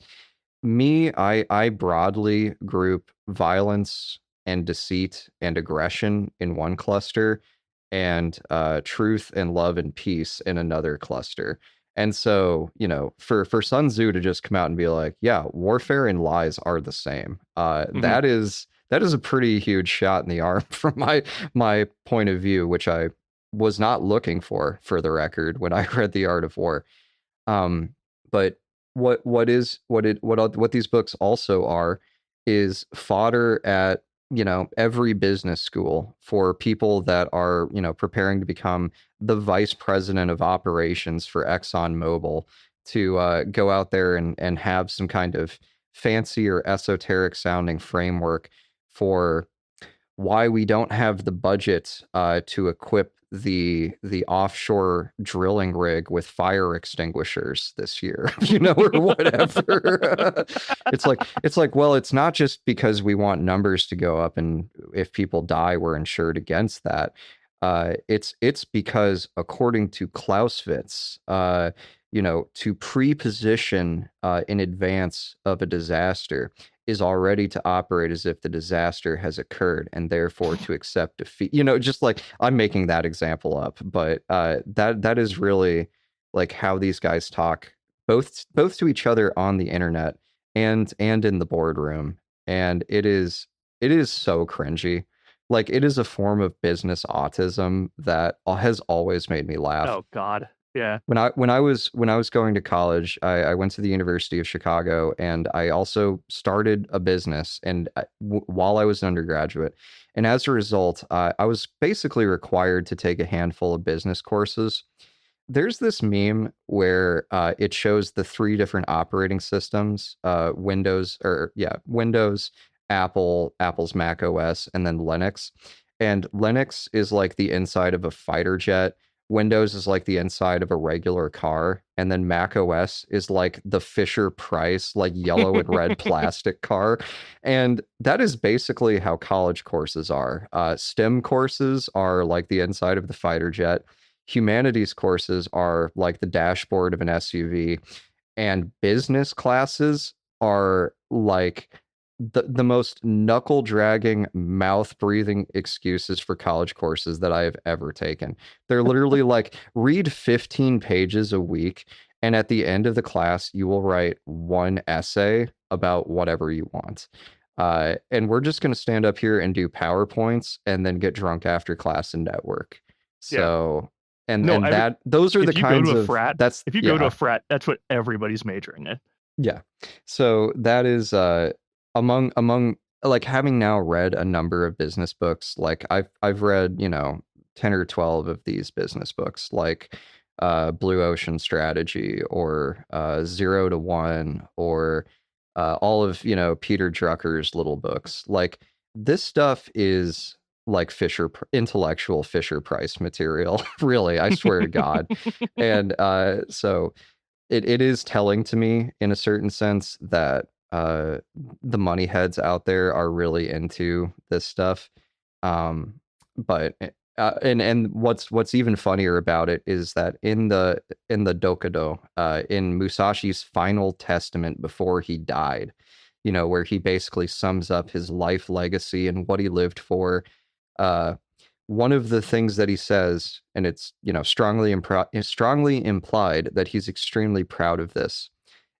I broadly group violence and deceit and aggression in one cluster, and truth and love and peace in another cluster. And so, for Sun Tzu to just come out and be like, yeah, warfare and lies are the same. That is a pretty huge shot in the arm from my point of view, which I was not looking for the record, when I read The Art of War. But what these books also are is fodder at every business school for people that are preparing to become the vice president of operations for ExxonMobil, to go out there and have some kind of fancy or esoteric sounding framework for why we don't have the budget to equip the offshore drilling rig with fire extinguishers this year, or whatever. it's like, well, it's not just because we want numbers to go up, and if people die, we're insured against that. It's because, according to Clausewitz, to pre-position in advance of a disaster is already to operate as if the disaster has occurred, and therefore to accept defeat. Just like, I'm making that example up, but that is really like how these guys talk, both to each other on the internet and in the boardroom. And it is so cringy. Like, it is a form of business autism that has always made me laugh. Oh God. Yeah. When I was going to college, I went to the University of Chicago, and I also started a business, and while I was an undergraduate, and as a result, I was basically required to take a handful of business courses. There's this meme where it shows the three different operating systems: Windows, Apple's Mac OS, and then Linux. And Linux is like the inside of a fighter jet. Windows is like the inside of a regular car, and then Mac OS is like the Fisher Price, like yellow and red plastic car. And that is basically how college courses are. STEM courses are like the inside of the fighter jet. Humanities courses are like the dashboard of an SUV, and business classes are like the most knuckle dragging, mouth breathing excuses for college courses that I have ever taken. They're literally like, read 15 pages a week, and at the end of the class, you will write one essay about whatever you want. And we're just going to stand up here and do PowerPoints and then get drunk after class and network. So, those are the kinds of that's if you go to a frat, that's what everybody's majoring in. Yeah. So that is among like, having now read a number of business books, like I've read, 10 or 12 of these business books, like Blue Ocean Strategy, or 0 to 1, or all of, Peter Drucker's little books. Like, this stuff is like intellectual Fisher Price material. Really, I swear to God. And so it is telling to me, in a certain sense, that the money heads out there are really into this stuff. But and what's even funnier about it is that in the Dokudo, in Musashi's final testament before he died, where he basically sums up his life legacy and what he lived for. Uh, One of the things that he says, and it's strongly implied that he's extremely proud of this,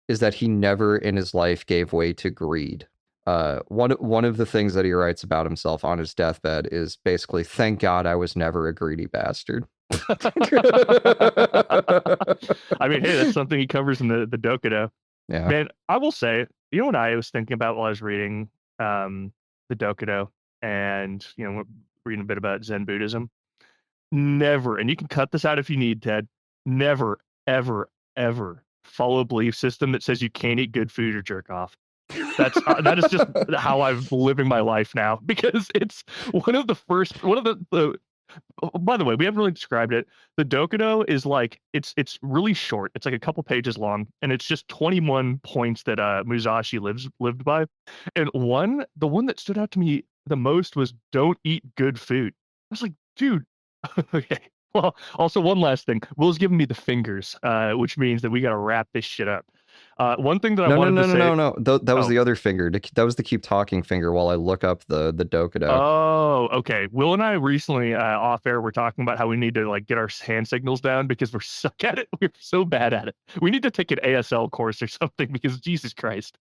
is that he never in his life gave way to greed. One of the things that he writes about himself on his deathbed is basically, "Thank God I was never a greedy bastard." I mean, hey, that's something he covers in the Dokudo. Yeah. Man, I will say, what I was thinking about while I was reading the Dokudo, and reading a bit about Zen Buddhism. Never, and you can cut this out if you need, Ted. Never, ever, ever follow a belief system that says you can't eat good food or jerk off. That is just how I'm living my life now, because it's one of the by the way, we haven't really described it. The Dokudo is like, it's really short. It's like a couple pages long, and it's just 21 points that Musashi lived by. And the one that stood out to me the most was, don't eat good food. I was like, dude, okay. Well, also one last thing. Will's giving me the fingers, which means that we got to wrap this shit up. One thing that I wanted to say. No. That was the other finger. That was the keep talking finger while I look up the Dokudo. Oh, okay. Will and I recently off air were talking about how we need to like get our hand signals down because we're suck at it. We're so bad at it. We need to take an ASL course or something, because Jesus Christ.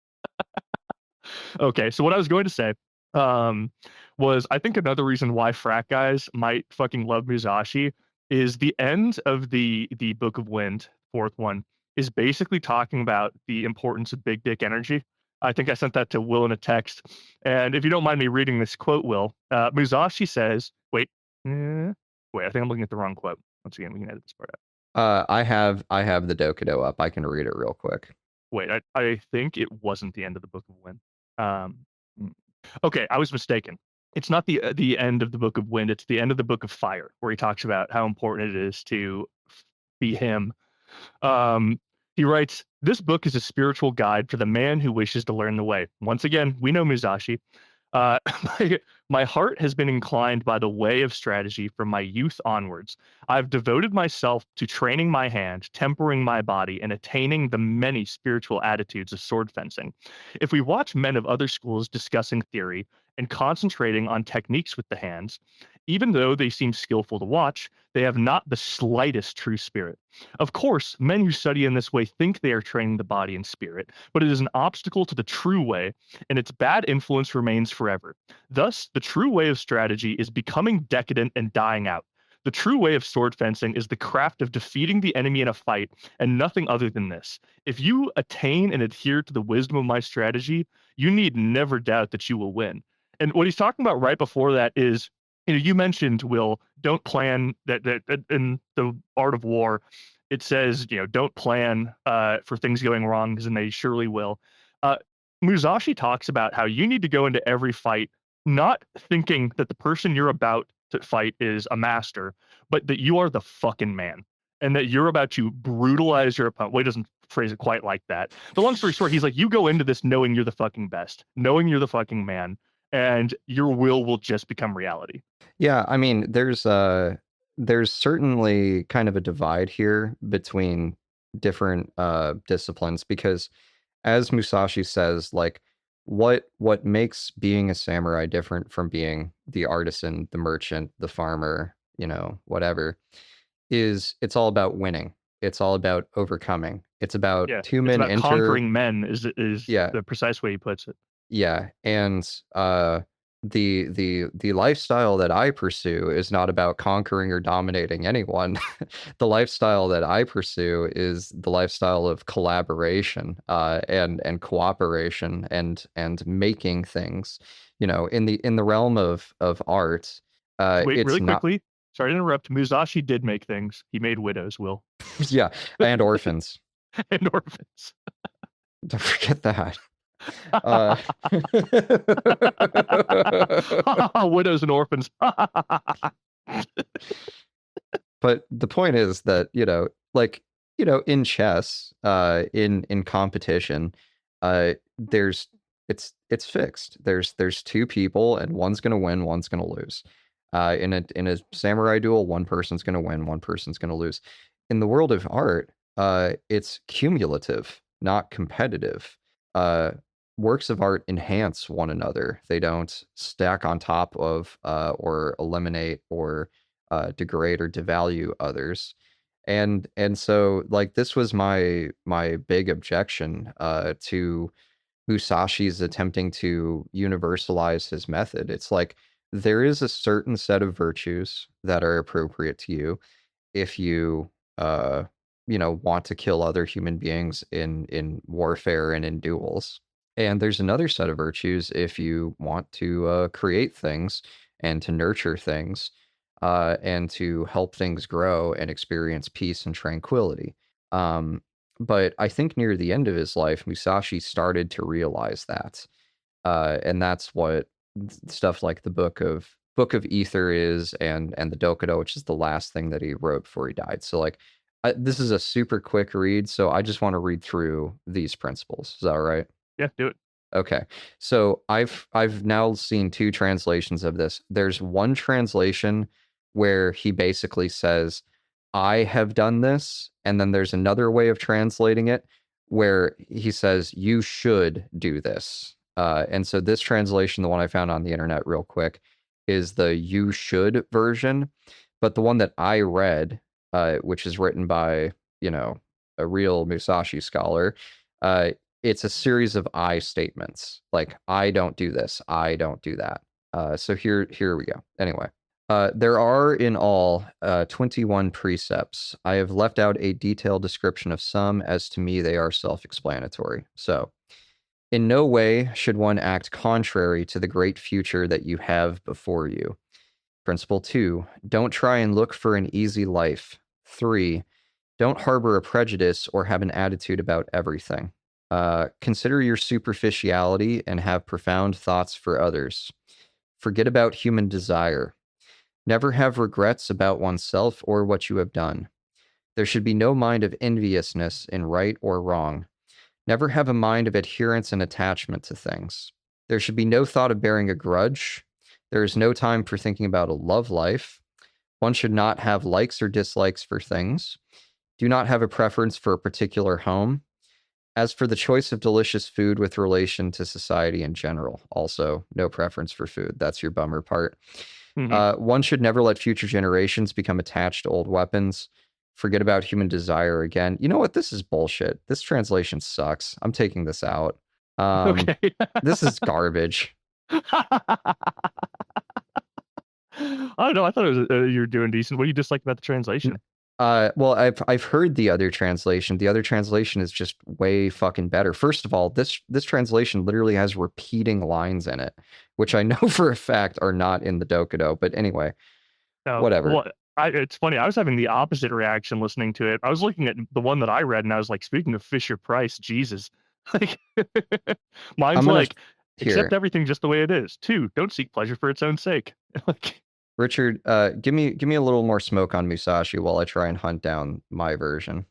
Okay, so what I was going to say was, I think another reason why frat guys might fucking love Musashi is the end of the Book of Wind, fourth one, is basically talking about the importance of big dick energy. I think I sent that to Will in a text. And if you don't mind me reading this quote, Will, Musashi says, I think I'm looking at the wrong quote. Once again, we can edit this part out. I have the Dokudo up. I can read it real quick. Wait, I think it wasn't the end of the Book of Wind. Okay, I was mistaken. It's not the end of the Book of Wind. It's the end of the Book of Fire, where he talks about how important it is to be him. He writes, "This book is a spiritual guide for the man who wishes to learn the way." Once again, we know Musashi. Uh, my heart has been inclined by the way of strategy from my youth onwards. I've devoted myself to training my hand, tempering my body, and attaining the many spiritual attitudes of sword fencing. If we watch men of other schools discussing theory and concentrating on techniques with the hands, even though they seem skillful to watch, they have not the slightest true spirit. Of course, men who study in this way think they are training the body and spirit, but it is an obstacle to the true way, and its bad influence remains forever. Thus, the true way of strategy is becoming decadent and dying out. The true way of sword fencing is the craft of defeating the enemy in a fight, and nothing other than this. If you attain and adhere to the wisdom of my strategy, you need never doubt that you will win. And what he's talking about right before that is, you mentioned, Will, don't plan that in the art of war, it says, don't plan for things going wrong, because then they surely will. Musashi talks about how you need to go into every fight not thinking that the person you're about to fight is a master, but that you are the fucking man, and that you're about to brutalize your opponent. Well, he doesn't phrase it quite like that. But long story short, he's like, you go into this knowing you're the fucking best, knowing you're the fucking man, and your will just become reality. Yeah, I mean, there's certainly kind of a divide here between different disciplines, because as Musashi says, like, what makes being a samurai different from being the artisan, the merchant, the farmer, whatever, is it's all about winning. It's all about overcoming. It's about two men conquering men is Yeah. the precise way he puts it. Yeah, and the lifestyle that I pursue is not about conquering or dominating anyone. The lifestyle that I pursue is the lifestyle of collaboration, and cooperation, and making things. In the realm of art. Wait, It's really not. quickly, sorry to interrupt. Musashi did make things. He made widows, Will, Yeah, and orphans. and orphans. Don't forget that. Uh, Widows and orphans. but the point is that, like, in chess, in competition, there's it's fixed. There's two people, and one's gonna win, one's gonna lose. In a samurai duel, one person's gonna win, one person's gonna lose. In the world of art, it's cumulative, not competitive. Works of art enhance one another. They don't stack on top of, or eliminate, or degrade or devalue others. And so, like, this was my big objection to Musashi's attempting to universalize his method. It's like, there is a certain set of virtues that are appropriate to you if you want to kill other human beings in warfare and in duels. And there's another set of virtues if you want to create things and to nurture things, and to help things grow and experience peace and tranquility. But I think near the end of his life, Musashi started to realize that, and that's what stuff like the Book of Ether is, and the Dokudo, which is the last thing that he wrote before he died. So, like, this is a super quick read, so I just want to read through these principles. Is that all right? Yeah, do it. Okay. So I've now seen two translations of this. There's one translation where he basically says, I have done this, and then there's another way of translating it where he says, you should do this. And so this translation, the one I found on the internet real quick, is the you should version. But the one that I read, which is written by, a real Musashi scholar, it's a series of I statements. Like, I don't do this, I don't do that. So here we go. Anyway, there are in all 21 precepts. I have left out a detailed description of some, as to me they are self-explanatory. So, in no way should one act contrary to the great future that you have before you. Principle 2, don't try and look for an easy life. 3, don't harbor a prejudice or have an attitude about everything. Consider your superficiality and have profound thoughts for others. Forget about human desire. Never have regrets about oneself or what you have done. There should be no mind of enviousness in right or wrong. Never have a mind of adherence and attachment to things. There should be no thought of bearing a grudge. There is no time for thinking about a love life. One should not have likes or dislikes for things. Do not have a preference for a particular home. As for the choice of delicious food with relation to society in general, also no preference for food. That's your bummer part. One should never let future generations become attached to old weapons. Forget about human desire again. You know what? This is bullshit. This translation sucks. I'm taking this out. Okay. This is garbage. I don't know. I thought it was you were doing decent. What do you dislike about the translation? Well, I've heard the other translation. The other translation is just way fucking better. First of all, this translation literally has repeating lines in it, which I know for a fact are not in the Dokudo. But anyway, No, whatever. well, it's funny. I was having the opposite reaction listening to it. I was looking at the one that I read, and I was like, speaking of Fisher Price, Jesus. Like, mine's like, accept everything just the way it is. 2, don't seek pleasure for its own sake. Like, Richard, give me a little more smoke on Musashi while I try and hunt down my version.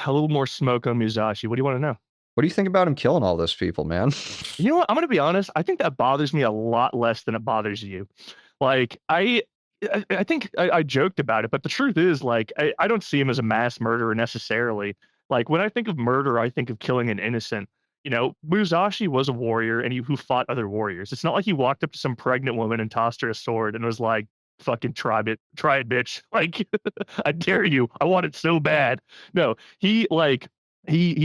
a little more smoke on Musashi. What do you want to know? What do you think about him killing all those people, man? You know what? I'm going to be honest. I think that bothers me a lot less than it bothers you. Like, I think I joked about it, but the truth is, like, I don't see him as a mass murderer necessarily. Like, when I think of murder, I think of killing an innocent. Musashi was a warrior and who fought other warriors. It's not like he walked up to some pregnant woman and tossed her a sword and was like, fucking try it, bitch. Like, I dare you. I want it so bad. No, he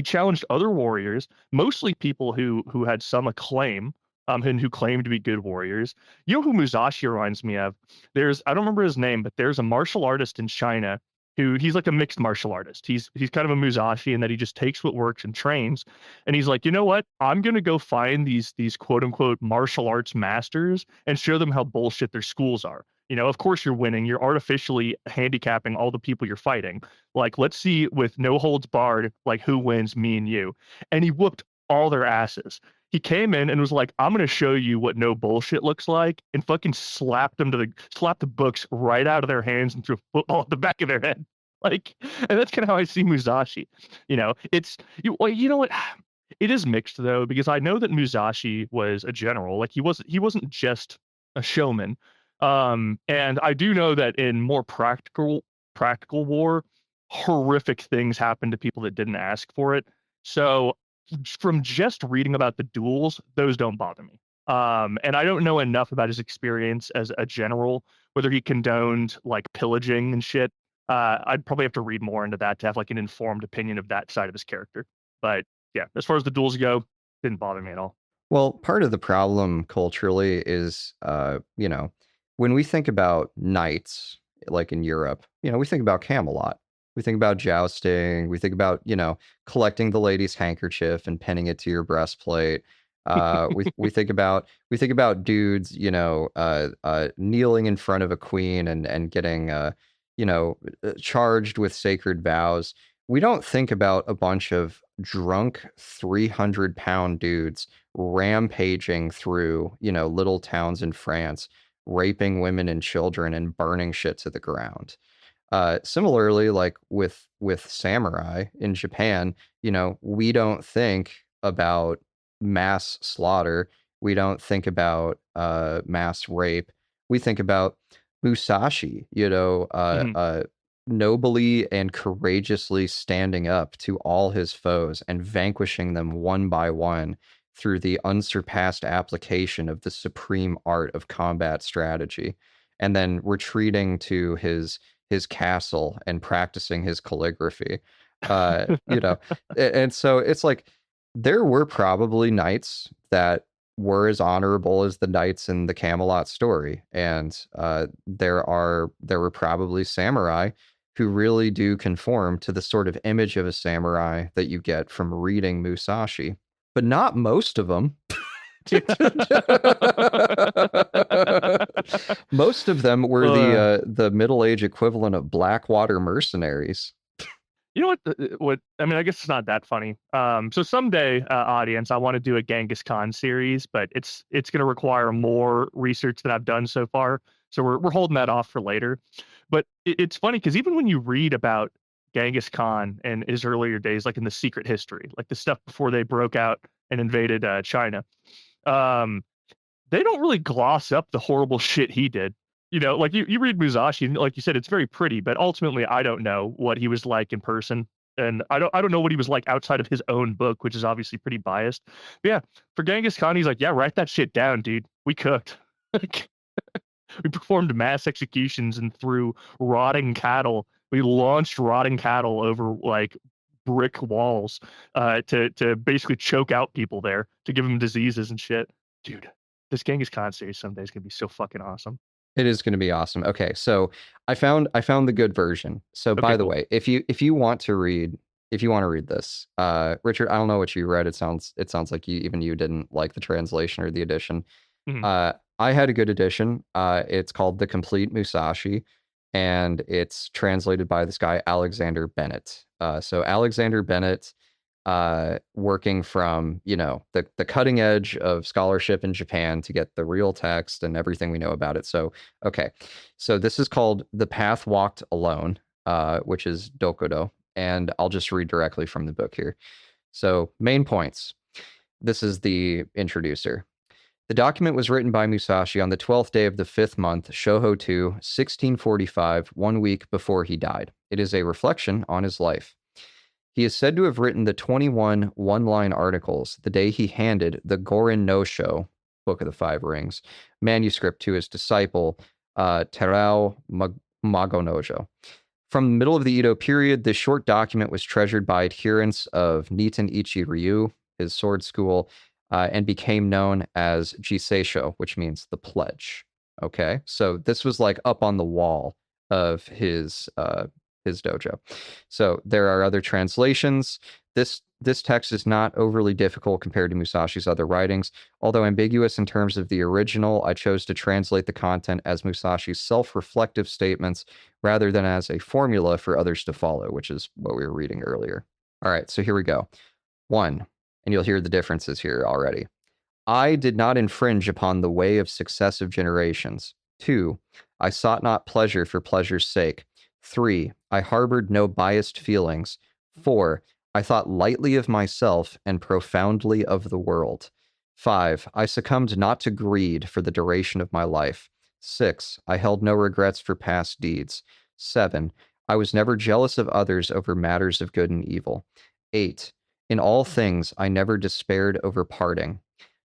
challenged other warriors, mostly people who had some acclaim, and who claimed to be good warriors. You know who Musashi reminds me of? I don't remember his name, but there's a martial artist in China he's like a mixed martial artist. He's kind of a Musashi in that he just takes what works and trains. And he's like, you know what? I'm gonna go find these quote unquote martial arts masters and show them how bullshit their schools are. Of course you're winning. You're artificially handicapping all the people you're fighting. Like, let's see with no holds barred, like who wins, me and you. And he whooped all their asses. He came in and was like, I'm gonna show you what no bullshit looks like, and fucking slapped the books right out of their hands and threw a football at the back of their head. Like, and that's kind of how I see Musashi. It's well, you know what? It is mixed though, because I know that Musashi was a general. Like he wasn't just a showman. And I do know that in more practical war, horrific things happen to people that didn't ask for it. So from just reading about the duels, those don't bother me. And I don't know enough about his experience as a general, whether he condoned like pillaging and shit. I'd probably have to read more into that to have like an informed opinion of that side of his character. But yeah, as far as the duels go, didn't bother me at all. Well, part of the problem culturally is, when we think about knights, like in Europe, we think about Camelot. We think about jousting. We think about, collecting the lady's handkerchief and pinning it to your breastplate. We think about dudes, kneeling in front of a queen and getting, charged with sacred vows. We don't think about a bunch of drunk 300-pound dudes rampaging through, little towns in France, raping women and children and burning shit to the ground. Similarly, like with samurai in Japan, we don't think about mass slaughter. We don't think about mass rape. We think about Musashi, Mhm. nobly and courageously standing up to all his foes and vanquishing them one by one through the unsurpassed application of the supreme art of combat strategy, and then retreating to his castle and practicing his calligraphy. And so it's like there were probably knights that were as honorable as the knights in the Camelot story, and there were probably samurai who really do conform to the sort of image of a samurai that you get from reading Musashi, but not most of them. Most of them were Uh, the middle age equivalent of Blackwater mercenaries. you know what? What I mean, I guess it's not that funny. So someday, audience, I want to do a Genghis Khan series, but it's going to require more research than I've done so far. So we're holding that off for later. But it's funny because even when you read about Genghis Khan and his earlier days, like in the Secret History, like the stuff before they broke out and invaded China, um, they don't really gloss up the horrible shit he did. Like you read Musashi, and like you said, it's very pretty, but ultimately I don't know what he was like in person. And I don't know what he was like outside of his own book, which is obviously pretty biased. But yeah, for Genghis Khan, he's like, yeah, write that shit down, dude. We cooked. Like, we performed mass executions and threw rotting cattle. We launched rotting cattle over like brick walls to basically choke out people there to give them diseases and shit. Dude, this Genghis Khan series someday is gonna be so fucking awesome. It is going to be awesome. Okay, so I found the good version. So Okay, by the cool. way, if you want to read this, Richard, I don't know what you read. It sounds like you didn't like the translation or the edition. Mhm. I had a good edition. It's called The Complete Musashi, and it's translated by this guy Alexander Bennett. So Alexander Bennett, working from the cutting edge of scholarship in Japan to get the real text and everything we know about it. So okay, so this is called The Path Walked Alone, which is Dokudo, and I'll just read directly from the book here. So main points. This is the introducer. The document was written by Musashi on the 12th day of the 5th month, Shoho 2, 1645, 1 week before he died. It is a reflection on his life. He is said to have written the 21 one-line articles the day he handed the Gorin no Sho, Book of the Five Rings, manuscript to his disciple, Terao Magonojo. From the middle of the Edo period, this short document was treasured by adherents of Niiten Ichi Ryu, his sword school, and became known as Jiseisho, which means the pledge. Okay, so this was like up on the wall of his his dojo. So there are other translations. This text is not overly difficult compared to Musashi's other writings. Although ambiguous in terms of the original, I chose to translate the content as Musashi's self-reflective statements rather than as a formula for others to follow, which is what we were reading earlier. All right, so here we go. 1, and you'll hear the differences here already. I did not infringe upon the way of successive generations. 2, I sought not pleasure for pleasure's sake. 3, I harbored no biased feelings. 4, I thought lightly of myself and profoundly of the world. 5, I succumbed not to greed for the duration of my life. 6, I held no regrets for past deeds. 7, I was never jealous of others over matters of good and evil. 8, in all things I never despaired over parting.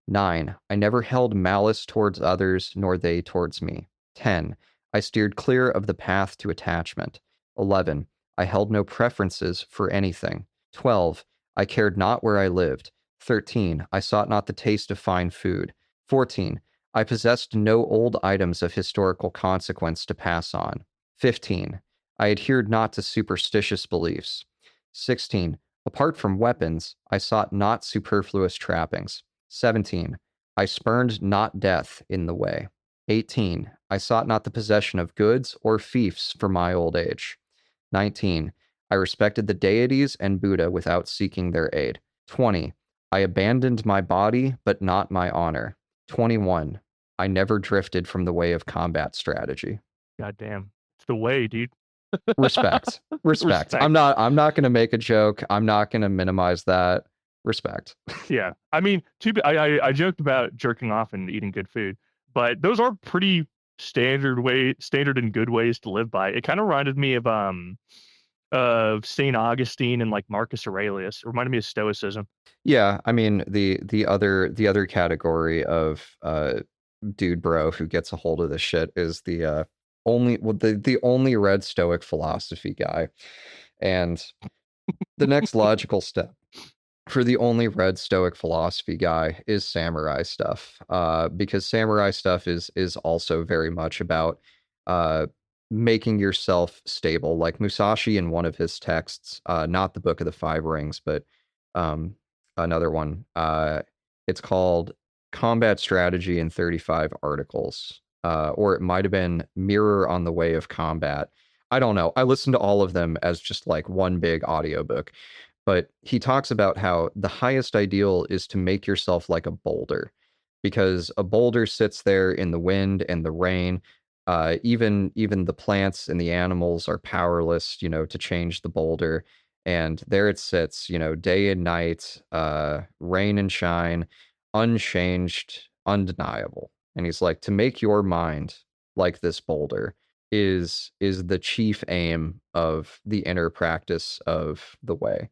9, I never held malice towards others, nor they towards me. 10, I steered clear of the path to attachment. 11, I held no preferences for anything. 12, I cared not where I lived. 13, I sought not the taste of fine food. 14, I possessed no old items of historical consequence to pass on. 15, I adhered not to superstitious beliefs. 16, apart from weapons, I sought not superfluous trappings. 17, I spurned not death in the way. 18, I sought not the possession of goods or fiefs for my old age. 19, I respected the deities and Buddha without seeking their aid. 20, I abandoned my body, but not my honor. 21, I never drifted from the way of combat strategy. God damn. It's the way, dude. Respect. Respect. I'm not going to make a joke. I'm not going to minimize that. Respect. Yeah. I mean, I joked about jerking off and eating good food, but those are pretty standard and good ways to live by. It kind of reminded me of St. Augustine and like Marcus Aurelius. It reminded me of Stoicism. Yeah, I mean the other category of dude bro who gets a hold of this shit is the only read Stoic philosophy guy. And the next logical step for the only read Stoic philosophy guy is samurai stuff. Because samurai stuff is also very much about making yourself stable. Like Musashi in one of his texts, not the Book of the Five Rings, but another one. It's called Combat Strategy in 35 Articles. Or it might have been Mirror on the Way of Combat. I don't know. I listened to all of them as just like one big audiobook. But he talks about how the highest ideal is to make yourself like a boulder, because a boulder sits there in the wind and the rain. Even the plants and the animals are powerless, to change the boulder. And there it sits, day and night, rain and shine, unchanged, undeniable. And he's like, to make your mind like this boulder is the chief aim of the inner practice of the way.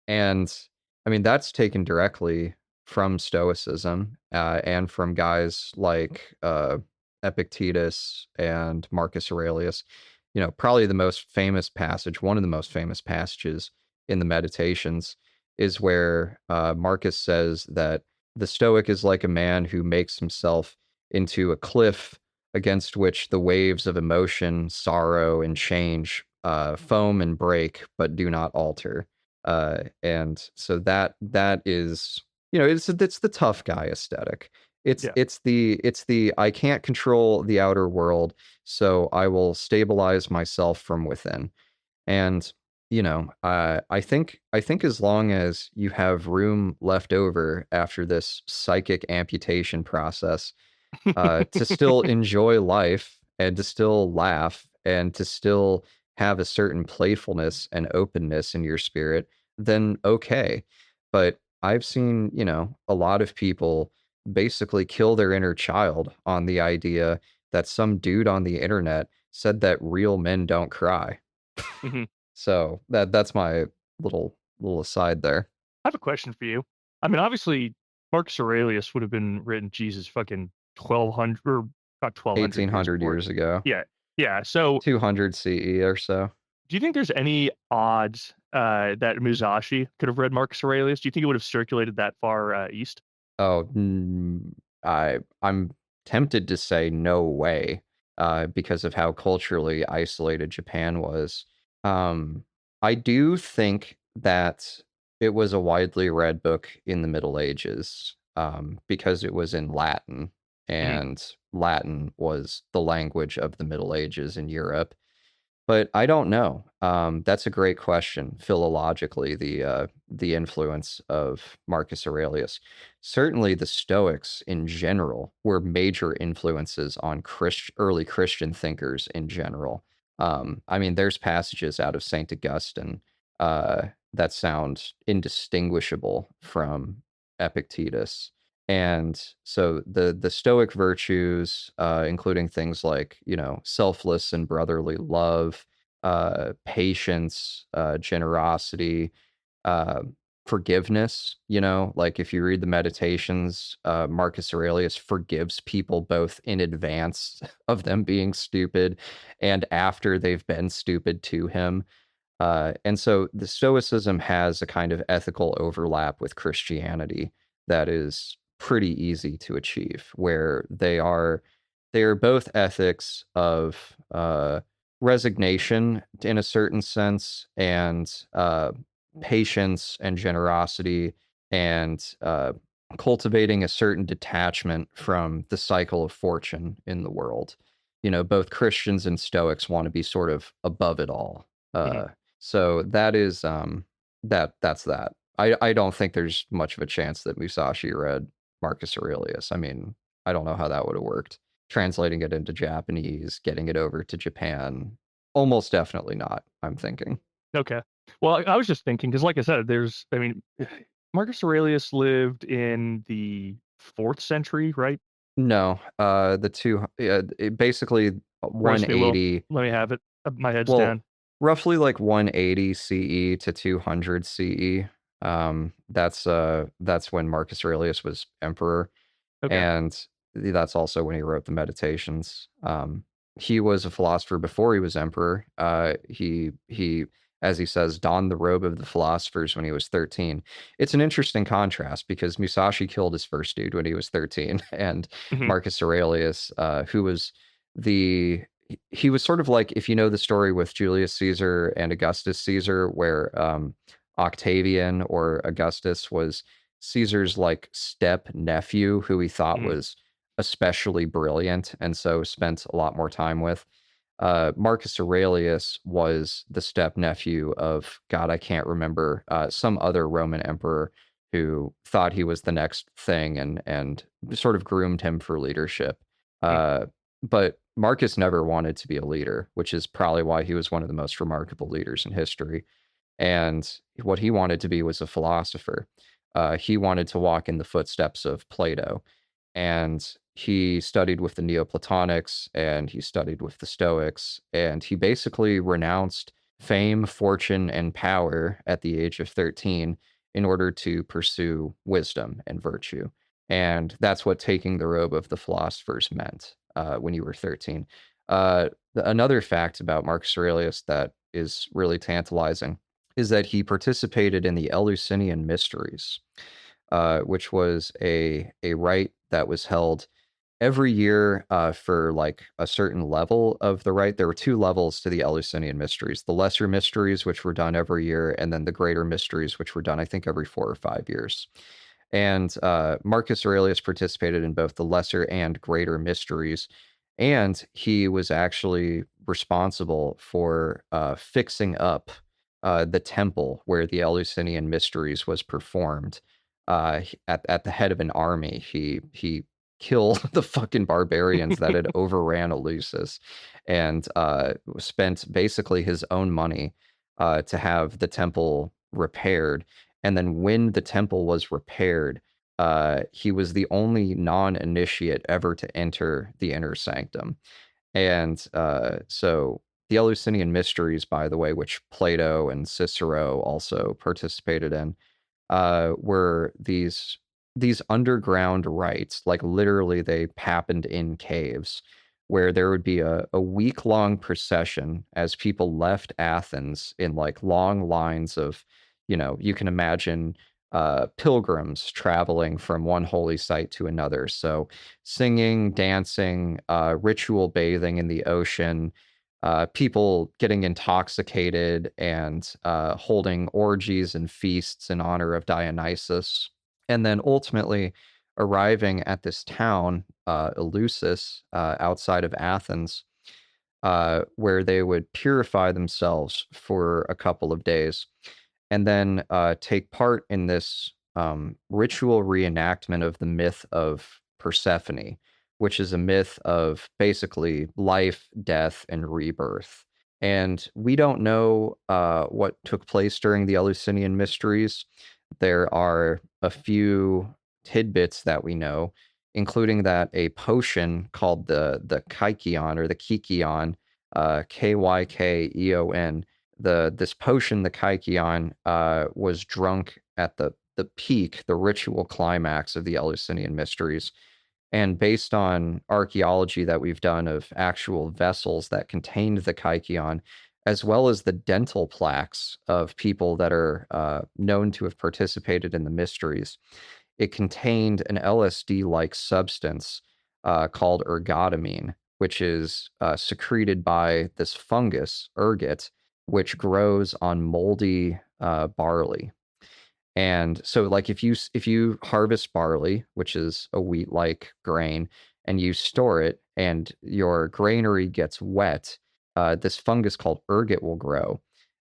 And I mean, that's taken directly from Stoicism, and from guys like Epictetus and Marcus Aurelius. Probably the most famous passage, one of the most famous passages in the Meditations, is where Marcus says that the Stoic is like a man who makes himself into a cliff against which the waves of emotion, sorrow, and change foam and break, but do not alter. And so that is, it's the tough guy aesthetic. It's the I can't control the outer world, so I will stabilize myself from within. And I think as long as you have room left over after this psychic amputation process, to still enjoy life and to still laugh and to still have a certain playfulness and openness in your spirit, then okay. But I've seen, a lot of people basically kill their inner child on the idea that some dude on the internet said that real men don't cry. Mm-hmm. So that's my little aside there. I have a question for you. I mean, obviously, Marcus Aurelius would have been written, Jesus, fucking 1200 or not 1200 1800 years ago. Yeah. So 200 CE or so. Do you think there's any odds that Musashi could have read Marcus Aurelius? Do you think it would have circulated that far east? Oh, I'm tempted to say no way, because of how culturally isolated Japan was. Um, I do think that it was a widely read book in the Middle Ages, because it was in Latin, Mhm. and Latin was the language of the Middle Ages in Europe. But I don't know. That's a great question. Philologically, the influence of Marcus Aurelius. Certainly, the Stoics in general were major influences on early Christian thinkers in general. I mean, there's passages out of Saint Augustine that sound indistinguishable from Epictetus. And so the Stoic virtues, including things like, selfless and brotherly love, patience, generosity, uh, forgiveness. Like if you read the Meditations, Marcus Aurelius forgives people both in advance of them being stupid and after they've been stupid to him. And so the Stoicism has a kind of ethical overlap with Christianity that is pretty easy to achieve, where they are both ethics of resignation in a certain sense, and patience and generosity, and cultivating a certain detachment from the cycle of fortune in the world. Both Christians and Stoics want to be sort of above it all. Mhm. So that is that's that. I don't think there's much of a chance that Musashi read Marcus Aurelius. I mean, I don't know how that would have worked. Translating it into Japanese, getting it over to Japan, almost definitely not, I'm thinking. Okay. Well, I was just thinking because, like I said, I mean, Marcus Aurelius lived in the 4th century, right? No, the two, basically Roast me, Will. 180. Let me have it. My head's Well, down. roughly like 180 CE to 200 CE. That's when Marcus Aurelius was emperor, Okay. and that's also when he wrote the Meditations. He was a philosopher before he was emperor. He, as he says, donned the robe of the philosophers when he was 13. It's an interesting contrast because Musashi killed his first dude when he was 13, and Mhm. Marcus Aurelius, who was the he was sort of like, if you know the story with Julius Caesar and Augustus Caesar, where Octavian or Augustus was Caesar's like step nephew who he thought Mhm. was especially brilliant and so spent a lot more time with. Marcus Aurelius was the step nephew of, God, I can't remember, some other Roman emperor who thought he was the next thing, and sort of groomed him for leadership. Mhm. But Marcus never wanted to be a leader, which is probably why he was one of the most remarkable leaders in history. And what he wanted to be was a philosopher. He wanted to walk in the footsteps of Plato, and he studied with the Neoplatonics, and he studied with the Stoics, and he basically renounced fame, fortune, and power at the age of 13 in order to pursue wisdom and virtue. And that's what taking the robe of the philosophers meant when you were 13. Another fact about Marcus Aurelius that is really tantalizing is that he participated in the Eleusinian Mysteries, which was a rite that was held every year for like a certain level of the rite. There were two levels to the Eleusinian Mysteries: the lesser mysteries, which were done every year, and then the greater mysteries, which were done, I think, every 4 or 5 years. And Marcus Aurelius participated in both the lesser and greater mysteries. And he was actually responsible for fixing up the temple where the Eleusinian Mysteries was performed. At the head of an army, he killed the fucking barbarians that had overran Eleusis, and spent basically his own money to have the temple repaired. And then when the temple was repaired, he was the only non-initiate ever to enter the inner sanctum. And so the Eleusinian Mysteries, by the way, which Plato and Cicero also participated in, were these underground rites. Like literally, they happened in caves, where there would be a week-long procession as people left Athens in like long lines of, you can imagine pilgrims traveling from one holy site to another. So singing, dancing, ritual bathing in the ocean, people getting intoxicated and holding orgies and feasts in honor of Dionysus, and then ultimately arriving at this town, Eleusis, outside of Athens, where they would purify themselves for a couple of days, and then take part in this ritual reenactment of the myth of Persephone, which is a myth of basically life, death, and rebirth. And we don't know what took place during the Eleusinian Mysteries. There are a few tidbits that we know, including that a potion called the Kykeon or the Kikion, Kykeon, this potion, the Kykeon, was drunk at the peak, the ritual climax of the Eleusinian Mysteries. And based on archaeology that we've done of actual vessels that contained the Kykeon, as well as the dental plaques of people that are known to have participated in the mysteries, it contained an LSD-like substance called ergotamine, which is secreted by this fungus, ergot, which grows on moldy barley. And so, like, if you harvest barley, which is a wheat-like grain, and you store it, and your granary gets wet, this fungus called ergot will grow.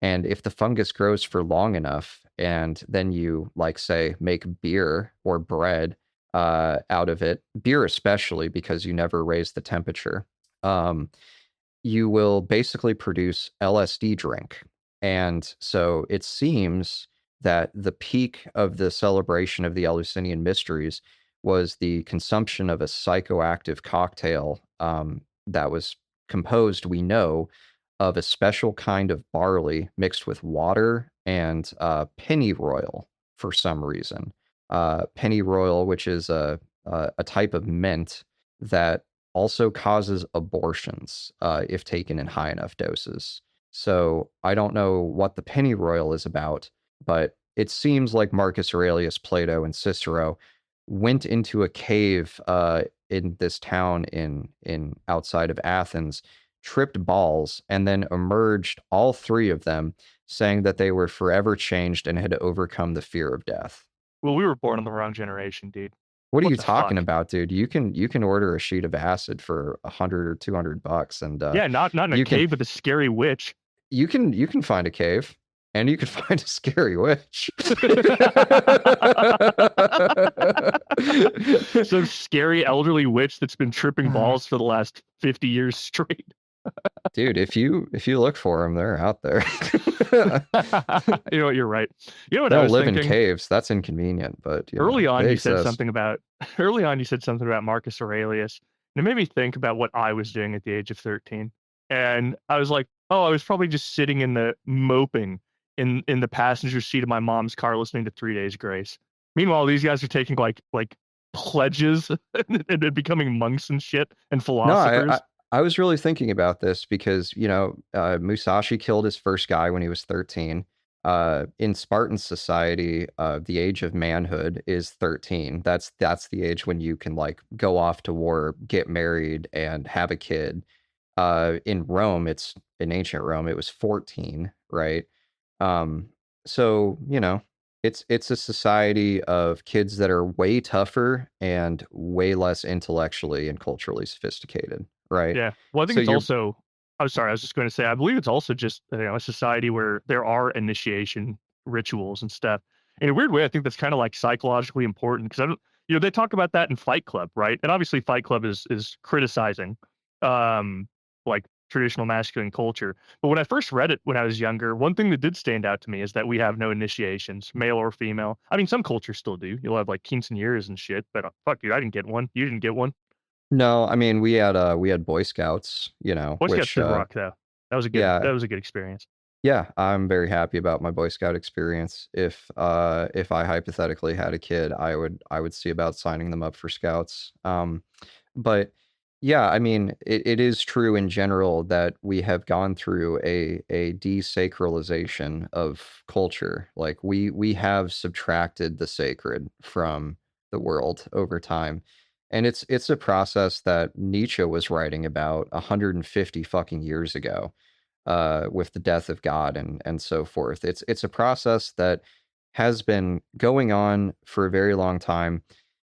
And if the fungus grows for long enough, and then you, like, say, make beer or bread out of it, beer especially because you never raise the temperature, you will basically produce LSD drink. And so it seems that the peak of the celebration of the Eleusinian Mysteries was the consumption of a psychoactive cocktail that was composed, we know, of a special kind of barley mixed with water and pennyroyal for some reason. Pennyroyal, which is a type of mint that also causes abortions if taken in high enough doses. So I don't know what the pennyroyal is about, but it seems like Marcus Aurelius, Plato, and Cicero went into a cave in this town in outside of Athens, tripped balls, and then emerged, all three of them, saying that they were forever changed and had overcome the fear of death. Well, we were born in the wrong generation, dude. What are What you the talking fuck? about, dude? You can order a sheet of acid for 100 or 200 bucks, and Yeah, not in a you can cave with a scary witch. you can find a cave, and you can find a scary witch. Some scary elderly witch that's been tripping balls for the last 50 years straight. Dude, if you look for them, they're out there. You know what? You're right. You know what They I don't was live in thinking? caves. That's inconvenient, but Early on, they you said exist. something about early on you said something about Marcus Aurelius, and it made me think about what I was doing at the age of 13. And I was like, oh, I was probably just sitting in the moping in the passenger seat of my mom's car listening to 3 Days Grace. Meanwhile, these guys are taking like pledges and becoming monks and shit and No, I philosophers. I was really thinking about this because, Musashi killed his first guy when he was 13. In Spartan society, the age of manhood is 13. That's the age when you can, like, go off to war, get married, and have a kid. In ancient Rome, it was 14, right? Um, so, it's a society of kids that are way tougher and way less intellectually and culturally sophisticated, right? Yeah. Well, I think So it's you're also. I'm sorry. I was just going to say. I believe it's also just a society where there are initiation rituals and stuff. In a weird way, I think that's kind of like psychologically important because I don't. They talk about that in Fight Club, right? And obviously, Fight Club is criticizing, um, like traditional masculine culture. But when I first read it when I was younger, one thing that did stand out to me is that we have no initiations, male or female. I mean, some cultures still do. You'll have like quinceañeras and shit, but fuck, dude, I didn't get one. You didn't get one. No, I mean, we had Boy Scouts, Boy Scouts which did rock though. yeah, That was a good experience. yeah, I'm very happy about my Boy Scout experience. If I hypothetically had a kid, I would see about signing them up for Scouts. But yeah, I mean, it is true in general that we have gone through a desacralization of culture. Like we have subtracted the sacred from the world over time. And it's a process that Nietzsche was writing about 150 fucking years ago, with the death of God and so forth. It's a process that has been going on for a very long time.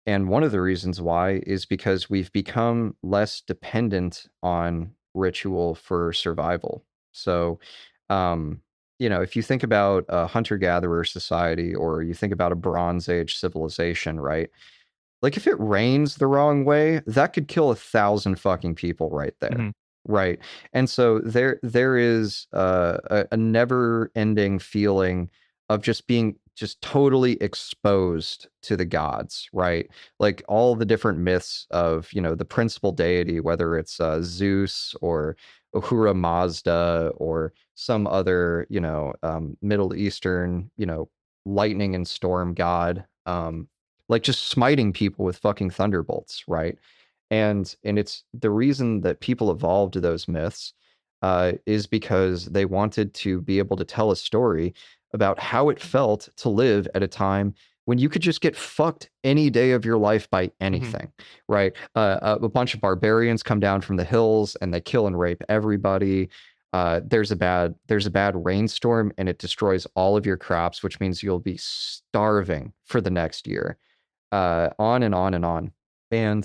And one of the reasons why is because we've become less dependent on ritual for survival. So, um, if you think about a hunter-gatherer society, or you think about a Bronze Age civilization, right? Like if it rains the wrong way, that could kill 1,000 fucking people right there. Hmm. Right. And so there is a never-ending feeling of just being just totally exposed to the gods, right? Like all the different myths of, the principal deity, whether it's Zeus or Ahura Mazda or some other, Middle Eastern, lightning and storm god. Like just smiting people with fucking thunderbolts, right? And it's the reason that people evolved those myths, is because they wanted to be able to tell a story about how it felt to live at a time when you could just get fucked any day of your life by Hmm. anything, right? A bunch of barbarians come down from the hills and they kill and rape everybody. There's a bad rainstorm and it destroys all of your crops, which means you'll be starving for the next year. On and on and on. And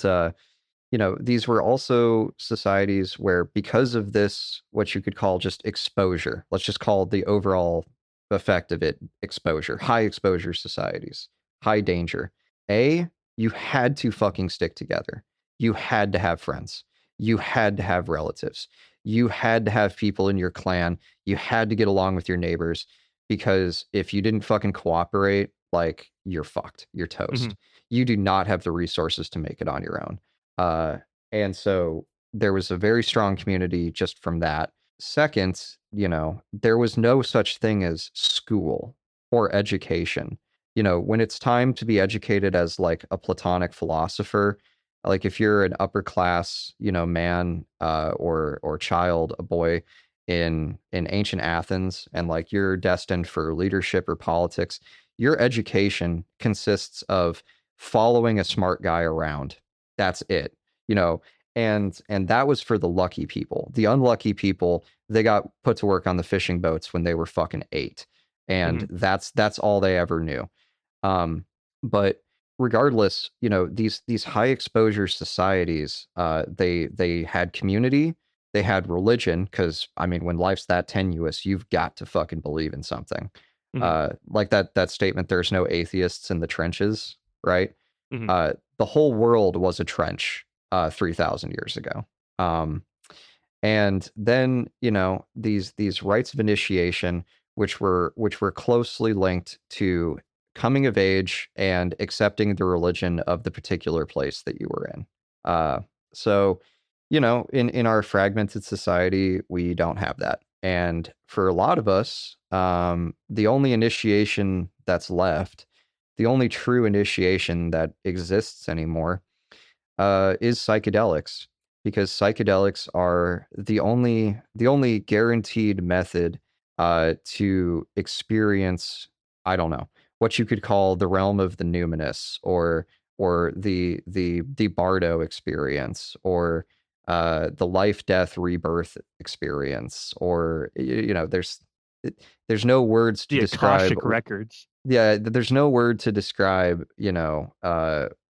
these were also societies where, because of this, what you could call just exposure, let's just call the overall effect of it exposure, high exposure societies, high danger. You had to fucking stick together. You had to have friends. You had to have relatives. You had to have people in your clan. You had to get along with your neighbors, because if you didn't fucking cooperate, like you're fucked. You're Hmm. toast. You do not have the resources to make it on your own. Uh, and so there was a very strong community just from that. Second, there was no such thing as school or education. When it's time to be educated as like a Platonic philosopher, like if you're an upper class, man, or child, a boy in ancient Athens, and like you're destined for leadership or politics, your education consists of following a smart guy around. That's it. You know, and that was for the lucky people. The unlucky people, they got put to work on the fishing boats when they were fucking 8. And Hmm. that's all they ever knew. But regardless, these high exposure societies, they had community, they had religion, because I mean, when life's that tenuous, you've got to fucking believe in something. Hmm. Like that statement, "There's no atheists in the trenches," right? Hmm. The whole world was a trench 3,000 years ago. Um, and then, these rites of initiation, which were closely linked to coming of age and accepting the religion of the particular place that you were in. So, in our fragmented society, we don't have that. And for a lot of us, the only initiation that's left, the only true initiation that exists anymore, is psychedelics, because psychedelics are the only guaranteed method to experience, I don't know, what you could call the realm of the numinous, or the bardo experience, or the life death rebirth experience, or there's no words to The describe. Akashic records. Yeah, there's no word to describe,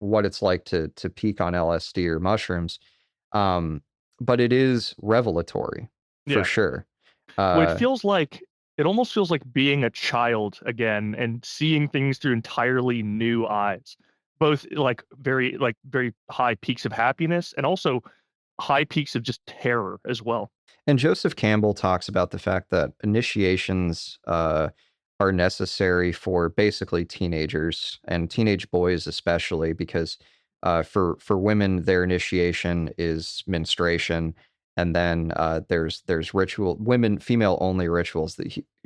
what it's like to peak on LSD or mushrooms. Um, but it is revelatory for Yeah. sure. Well, Uh, it almost feels like being a child again and seeing things through entirely new eyes. Both like very high peaks of happiness and also high peaks of just terror as well. and Joseph Campbell talks about the fact that initiations are necessary for basically teenagers and teenage boys especially, because for women their initiation is menstruation, and then there's ritual, female only rituals.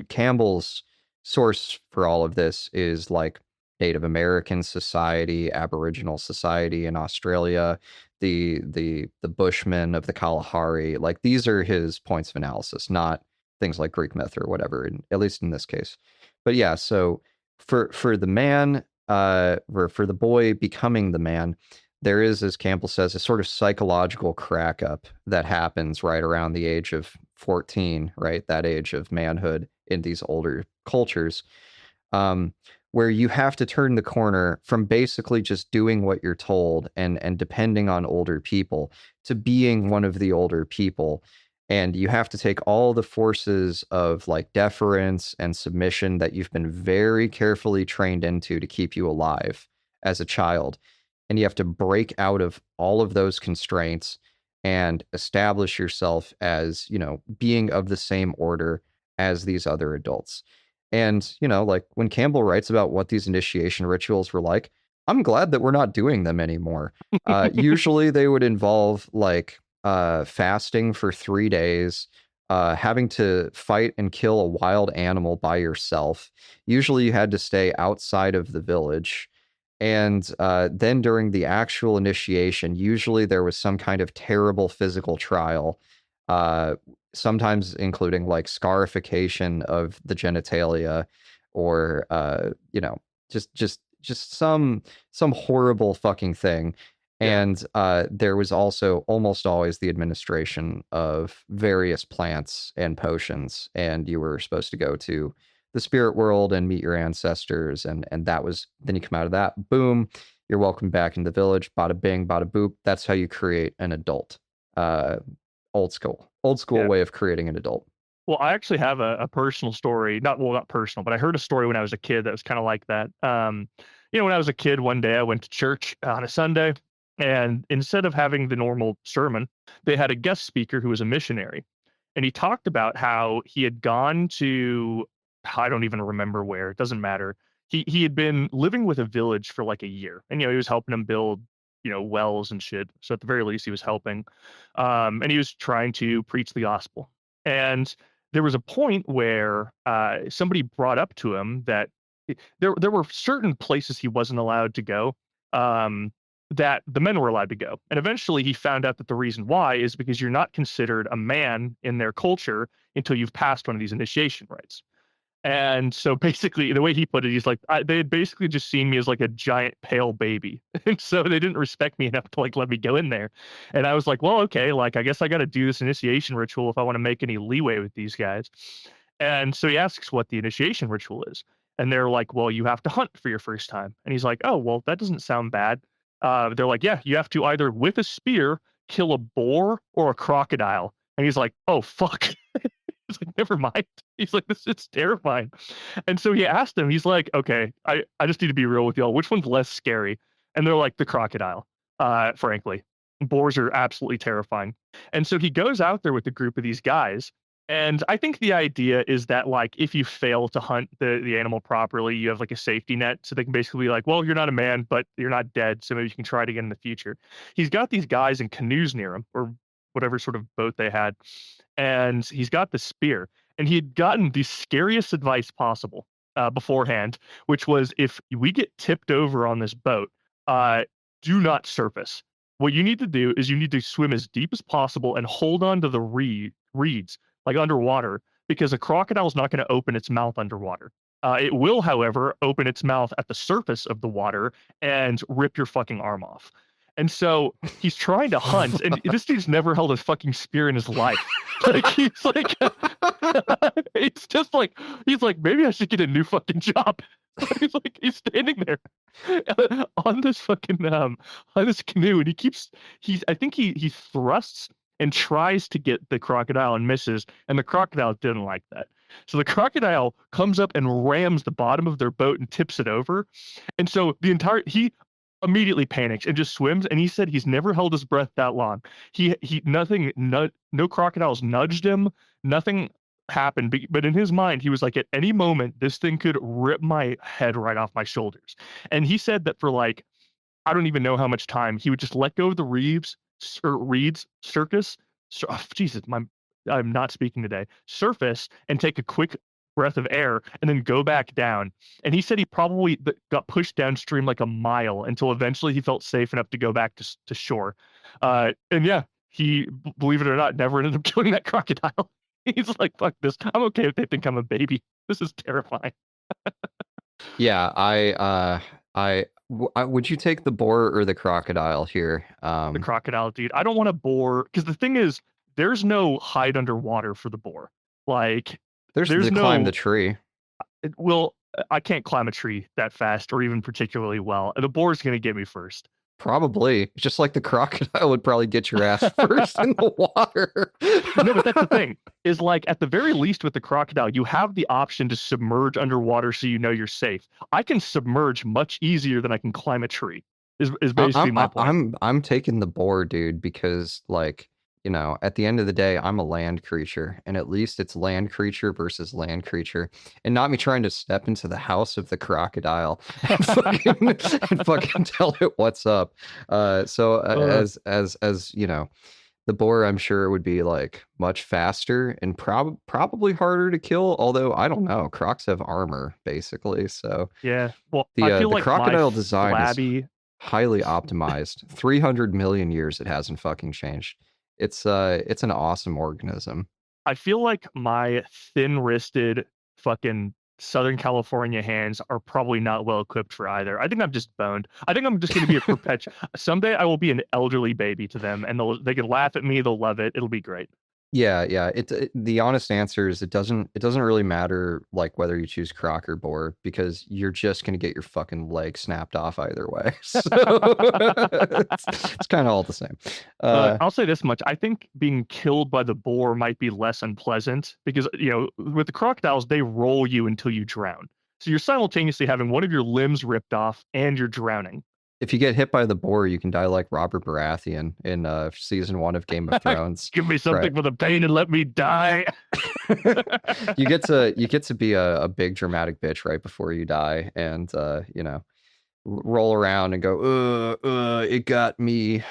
Campbell's source for all of this is like Native American society, Aboriginal society in Australia, the Bushmen of the Kalahari. Like these are his points of analysis, not things like Greek myth or whatever, at least in this case. But yeah, so for the man, or for the boy becoming the man, there is, as Campbell says, a sort of psychological crack up that happens right around the age of 14, right? That age of manhood in these older cultures, um, where you have to turn the corner from basically just doing what you're told and depending on older people to being one of the older people. And you have to take all the forces of like deference and submission that you've been very carefully trained into to keep you alive as a child. And you have to break out of all of those constraints and establish yourself as, being of the same order as these other adults. And, like when Campbell writes about what these initiation rituals were like, I'm glad that we're not doing them anymore. Usually they would involve like fasting for 3 days, having to fight and kill a wild animal by yourself. Usually you had to stay outside of the village. And then during the actual initiation, usually there was some kind of terrible physical trial, uh, sometimes including like scarification of the genitalia, or just some horrible fucking thing. Yeah. And there was also almost always the administration of various plants and potions, and you were supposed to go to the spirit world and meet your ancestors, and that was, then you come out of that, boom, you're welcome back in the village, bada bing bada boop. That's how you create an adult. uh old school Yeah. way of creating an adult. Well, I actually have a personal story. Not personal, but I heard a story when I was a kid that was kind of like that. When I was a kid, one day I went to church on a Sunday, and instead of having the normal sermon, they had a guest speaker who was a missionary, and he talked about how he had gone to, I don't even remember where. It doesn't matter. He had been living with a village for like a year, and he was helping them build wells and shit. So at the very least, he was helping, and he was trying to preach the gospel. And there was a point where somebody brought up to him that there were certain places he wasn't allowed to go, um, that the men were allowed to go. And eventually he found out that the reason why is because you're not considered a man in their culture until you've passed one of these initiation rites. And so basically, the way he put it, he's like, they had basically just seen me as like a giant pale baby, and so they didn't respect me enough to like let me go in there. And I was like, well, okay, like I guess I got to do this initiation ritual if I want to make any leeway with these guys. And so he asks what the initiation ritual is, and they're like, well, you have to hunt for your first time. And he's like, oh, well, that doesn't sound bad. They're like, yeah, you have to either with a spear kill a boar or a crocodile. And he's like, oh fuck. He's like, never mind. He's like, this is terrifying. And so he asked him, he's like, okay, I just need to be real with y'all. Which one's less scary? And they're like, the crocodile, frankly. Boars are absolutely terrifying. And so he goes out there with a group of these guys. And I think the idea is that, like, if you fail to hunt the animal properly, you have like a safety net. So they can basically be like, well, you're not a man, but you're not dead. So maybe you can try it again in the future. He's got these guys in canoes near him, or whatever sort of boat they had, and he's got the spear, and he had gotten the scariest advice possible beforehand, which was, if we get tipped over on this boat, uh, do not surface. What you need to do is you need to swim as deep as possible and hold on to the reeds, like underwater, because a crocodile is not going to open its mouth underwater. It will, however, open its mouth at the surface of the water and rip your fucking arm off. And so he's trying to hunt, and this dude's never held a fucking spear in his life. Like he's like, it's just like he's like, maybe I should get a new fucking job. He's standing there on this fucking on this canoe, and I think he thrusts and tries to get the crocodile and misses, and the crocodile didn't like that. So the crocodile comes up and rams the bottom of their boat and tips it over. And so he immediately panics and just swims. And he said he's never held his breath that long. No crocodiles nudged him. Nothing happened. But in his mind, he was like, at any moment, this thing could rip my head right off my shoulders. And he said that for like, I don't even know how much time, he would just let go of the reeds, circus. Jesus, I'm not speaking today. Surface, and take a quick breath of air and then go back down. And he said he probably got pushed downstream like a mile until eventually he felt safe enough to go back to shore. And yeah, he, believe it or not, never ended up killing that crocodile. He's like, fuck this. I'm okay if they think I'm a baby. This is terrifying. Yeah, Would you take the boar or the crocodile here? The crocodile, dude. I don't want to bore because the thing is, there's no hide underwater for the boar. Like, There's there's the climb the no. tree. Well, I can't climb a tree that fast or even particularly well. The boar's gonna get me first. Probably. Just like the crocodile would probably get your ass first in the water. No, but that's the thing. Is like at the very least with the crocodile, you have the option to submerge underwater so you know you're safe. I can submerge much easier than I can climb a tree. Is basically my point. I'm taking the boar, dude, because like, you know, at the end of the day, I'm a land creature, and at least it's land creature versus land creature, and not me trying to step into the house of the crocodile and fucking, and fucking tell it what's up. So Uh, as you know, the boar, I'm sure would be like much faster and probably harder to kill. Although I don't know, crocs have armor basically, so yeah. Well, I feel the like my crocodile design is flabby. highly optimized. 300 million years it hasn't fucking changed. It's an awesome organism. I feel like my thin-wristed fucking Southern California hands are probably not well equipped for either. I think I'm just boned. I think I'm just going to be a perpetual. Someday I will be an elderly baby to them, and they can laugh at me. They'll love it. It'll be great. Yeah, yeah. The honest answer is it doesn't really matter like whether you choose croc or boar because you're just gonna get your fucking leg snapped off either way. So it's kind of all the same. I'll say this much. I think being killed by the boar might be less unpleasant because, with the crocodiles, they roll you until you drown. So you're simultaneously having one of your limbs ripped off and you're drowning. If you get hit by the boar, you can die like Robert Baratheon in season 1 of Game of Thrones. Give me Right. something for the pain and let me die. You get to be a big dramatic bitch right before you die, and roll around and go, it got me.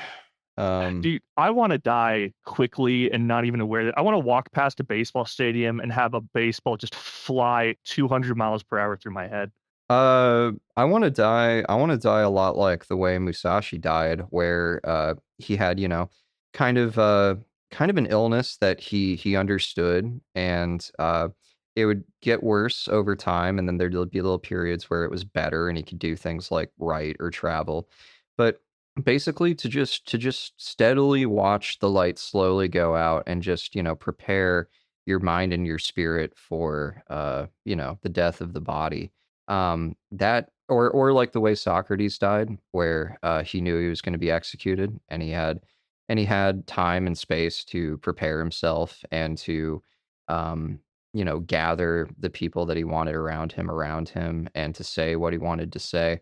Dude, I want to die quickly and not even aware that I want to walk past a baseball stadium and have a baseball just fly 200 miles per hour through my head. I want to die. I want to die a lot like the way Musashi died, where he had, kind of an illness that he understood, and it would get worse over time, and then there'd be little periods where it was better, and he could do things like write or travel, but basically to just steadily watch the light slowly go out and just prepare your mind and your spirit for the death of the body, that or like the way Socrates died, where he knew he was going to be executed, and he had time and space to prepare himself and to gather the people that he wanted around him and to say what he wanted to say.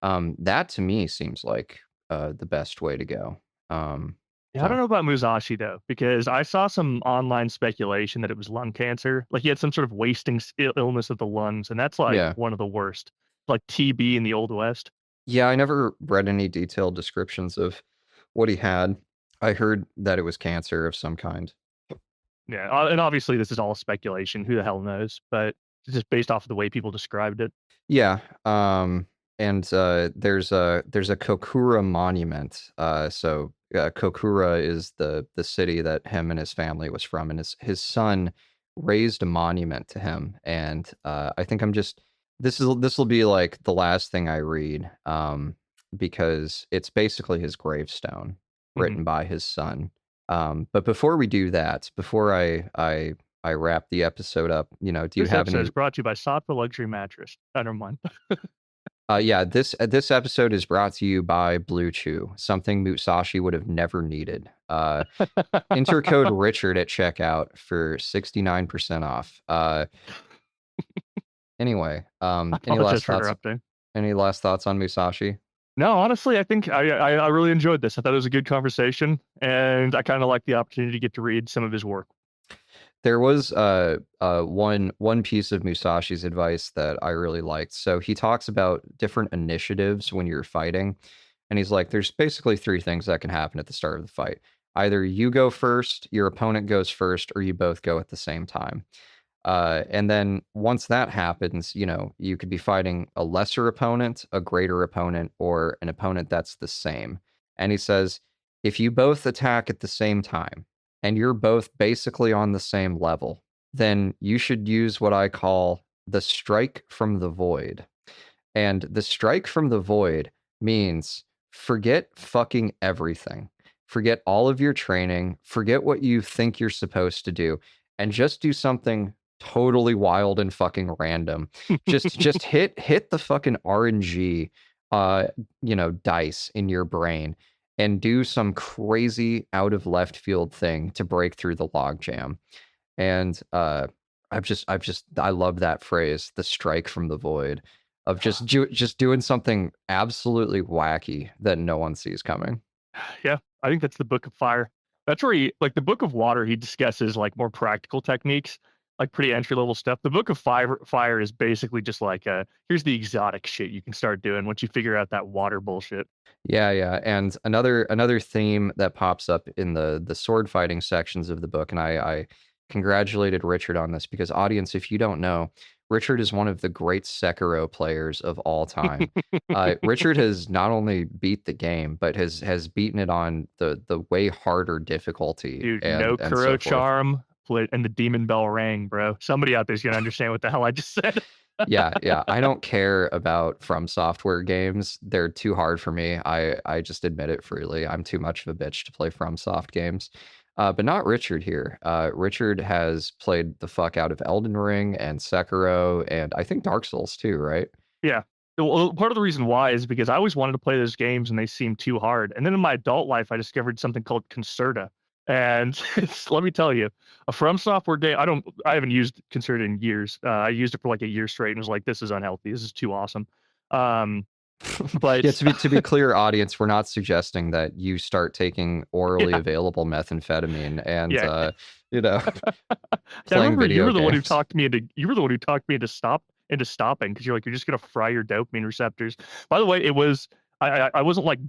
That to me seems like the best way to go. Yeah, I don't So know about Musashi though, because I saw some online speculation that it was lung cancer. Like he had some sort of wasting illness of the lungs, and that's like yeah. one of the worst. Like TB in the Old West. Yeah, I never read any detailed descriptions of what he had. I heard that it was cancer of some kind. Yeah, and obviously this is all speculation. Who the hell knows? But it's just based off of the way people described it. Yeah, and there's a Kokura monument. Kokura is the city that him and his family was from, and his son raised a monument to him. And I think this will be like the last thing I read, because it's basically his gravestone Mhm. written by his son. But before we do that, before I wrap the episode up, do you This have episode any? is brought to you by Sattva Luxury Mattress. Never mind. Yeah, this episode is brought to you by Blue Chew, something Musashi would have never needed. Enter code Richard at checkout for 69% off. Anyway, I apologize for interrupting. Any last thoughts on Musashi? No, honestly, I think I really enjoyed this. I thought it was a good conversation, and I kind of like the opportunity to get to read some of his work. There was one piece of Musashi's advice that I really liked. So he talks about different initiatives when you're fighting, and he's like, there's basically three things that can happen at the start of the fight. Either you go first, your opponent goes first, or you both go at the same time. And then once that happens, you could be fighting a lesser opponent, a greater opponent, or an opponent that's the same. And he says, if you both attack at the same time and you're both basically on the same level, then you should use what I call the strike from the void. And the strike from the void means forget fucking everything. Forget all of your training, forget what you think you're supposed to do, and just do something totally wild and fucking random. Just hit the fucking RNG dice in your brain and do some crazy out of left field thing to break through the logjam. And I love that phrase, the strike from the void, of just doing something absolutely wacky that no one sees coming. Yeah, I think that's the Book of Fire. That's where he like the Book of Water. He discusses like more practical techniques, like pretty entry level stuff. The Book of Fire is basically just like here's the exotic shit you can start doing once you figure out that water bullshit. Yeah. And another theme that pops up in the sword fighting sections of the book, and I congratulated Richard on this because, audience, if you don't know, Richard is one of the great Sekiro players of all time. Richard has not only beat the game, but has beaten it on the way harder difficulty Dude, and no so Kuro forth. charm, and the demon bell rang, bro. Somebody out there's gonna understand what the hell I just said. Yeah. I don't care about From Software games. They're too hard for me. I just admit it freely. I'm too much of a bitch to play From Soft games. But not Richard here. Richard has played the fuck out of Elden Ring and Sekiro and I think Dark Souls too, right? Yeah. Well, part of the reason why is because I always wanted to play those games and they seemed too hard. And then in my adult life, I discovered something called Concerta. And let me tell you, a From Software game, I haven't used Concerta in years. I used it for like a year straight and was like, this is unhealthy. This is too awesome. But Yeah, to be clear, audience, we're not suggesting that you start taking orally yeah, available methamphetamine and yeah. you know, I playing remember you video were the one who games. talked me into stopping because you're like, you're just gonna fry your dopamine receptors. By the way, it was I wasn't like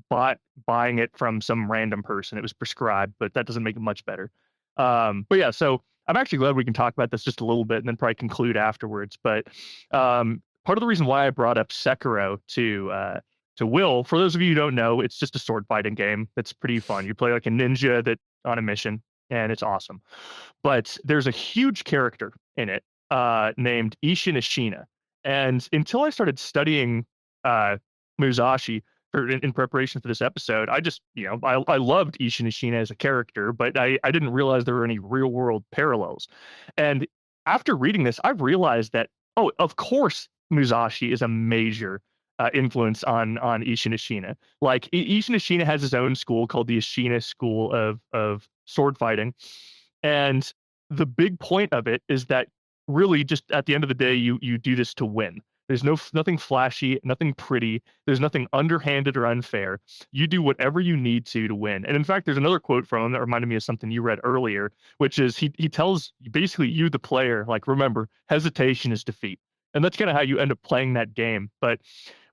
buying it from some random person. It was prescribed, but that doesn't make it much better. But yeah, so I'm actually glad we can talk about this just a little bit and then probably conclude afterwards. But part of the reason why I brought up Sekiro to Will, for those of you who don't know, it's just a sword fighting game that's pretty fun. You play like a ninja that on a mission, and it's awesome. But there's a huge character in it named Ishin Ishina. And until I started studying uh, Musashi in preparation for this episode, I just, I loved Ishin Ishina as a character, but I didn't realize there were any real world parallels. And after reading this, I've realized that, oh, of course, Musashi is a major influence on Ishin Ishina. Like Ishin Ishina has his own school called the Ishina School of Sword Fighting, and the big point of it is that really just at the end of the day, you do this to win. There's nothing flashy, nothing pretty. There's nothing underhanded or unfair. You do whatever you need to win. And in fact, there's another quote from him that reminded me of something you read earlier, which is he tells basically you, the player, like, remember, hesitation is defeat. And that's kind of how you end up playing that game. But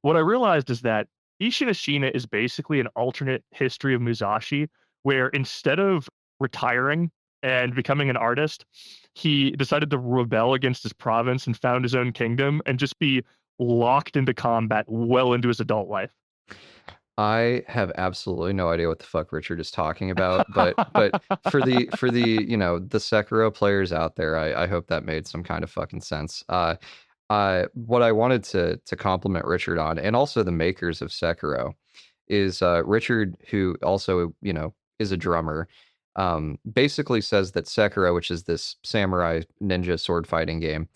what I realized is that Ishin Ashina is basically an alternate history of Musashi, where instead of retiring and becoming an artist, he decided to rebel against his province and found his own kingdom and just be locked into combat well into his adult life. I have absolutely no idea what the fuck Richard is talking about, but for the the Sekiro players out there, I hope that made some kind of fucking sense. What I wanted to compliment Richard on, and also the makers of Sekiro, is Richard, who also is a drummer, basically says that Sekiro, which is this samurai ninja sword fighting game,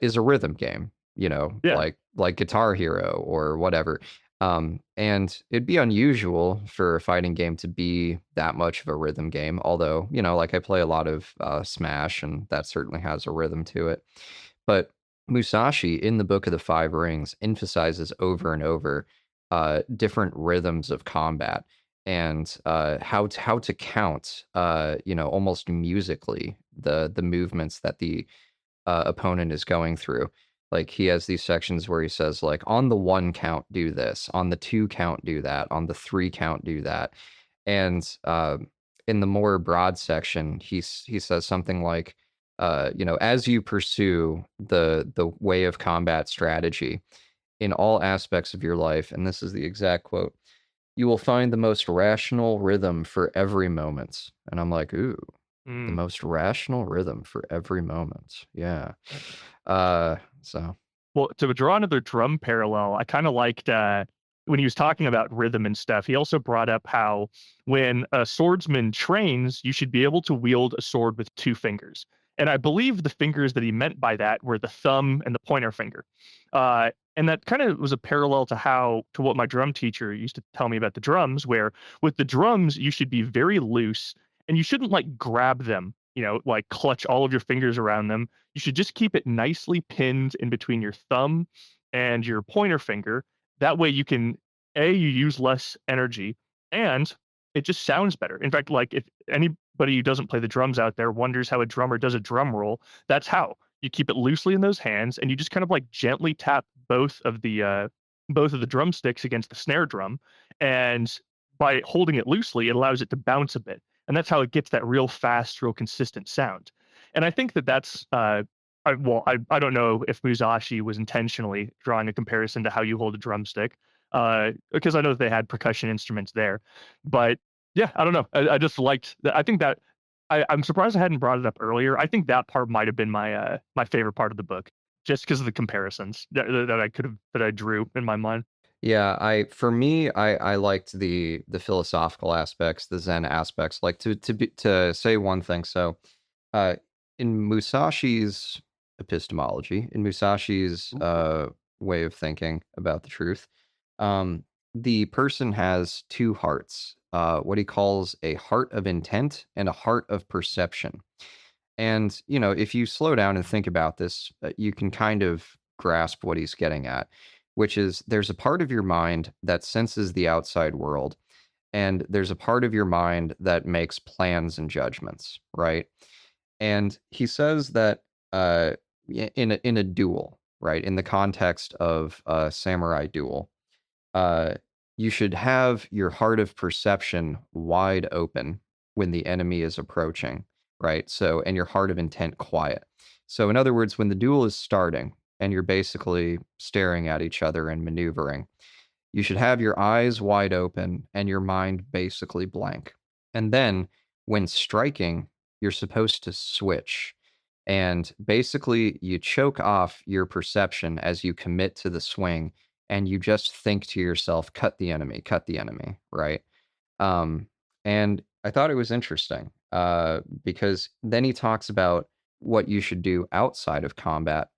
is a rhythm game. Yeah. Like Guitar Hero or whatever. And it'd be unusual for a fighting game to be that much of a rhythm game, although, like I play a lot of Smash, and that certainly has a rhythm to it. But Musashi in the Book of the Five Rings emphasizes over and over different rhythms of combat and how to count, almost musically the movements that the opponent is going through. Like he has these sections where he says, like, on the 1 count do this, on the 2 count do that, on the 3 count do that. And in the more broad section, he says something like, as you pursue the way of combat strategy in all aspects of your life, and this is the exact quote, you will find the most rational rhythm for every moment. And I'm like, ooh, the Mm. most rational rhythm for every moment. Yeah. So Well, to draw another drum parallel, I kind of liked when he was talking about rhythm and stuff. He also brought up how when a swordsman trains, you should be able to wield a sword with two fingers. And I believe the fingers that he meant by that were the thumb and the pointer finger. And that kind of was a parallel to what my drum teacher used to tell me about the drums, where with the drums, you should be very loose and you shouldn't like grab them, like clutch all of your fingers around them. You should just keep it nicely pinned in between your thumb and your pointer finger. That way you can you use less energy and it just sounds better. In fact, like if anybody who doesn't play the drums out there wonders how a drummer does a drum roll, that's how. You keep it loosely in those hands and you just kind of like gently tap both of the drumsticks against the snare drum, and by holding it loosely, it allows it to bounce a bit. And that's how it gets that real fast, real consistent sound. And I think that that's I don't know if Musashi was intentionally drawing a comparison to how you hold a drumstick, because I know that they had percussion instruments there. But yeah, I don't know. I just liked that. I think that I'm surprised I hadn't brought it up earlier. I think that part might have been my favorite part of the book, just because of the comparisons that I drew in my mind. Yeah, for me, I liked the philosophical aspects, the Zen aspects. Like to say one thing. So, uh, in Musashi's epistemology, in Musashi's Ooh. way of thinking about the truth, um, the person has two hearts. What he calls a heart of intent and a heart of perception. And, if you slow down and think about this, you can kind of grasp what he's getting at, which is there's a part of your mind that senses the outside world, and there's a part of your mind that makes plans and judgments, right? And he says that in a duel, right, in the context of a samurai duel, uh, you should have your heart of perception wide open when the enemy is approaching, right? So, and your heart of intent quiet. So, in other words, when the duel is starting and you're basically staring at each other and maneuvering, you should have your eyes wide open and your mind basically blank. And then when striking, you're supposed to switch. And basically, you choke off your perception as you commit to the swing and you just think to yourself, cut the enemy, right? Um, and I thought it was interesting because then he talks about what you should do outside of combat.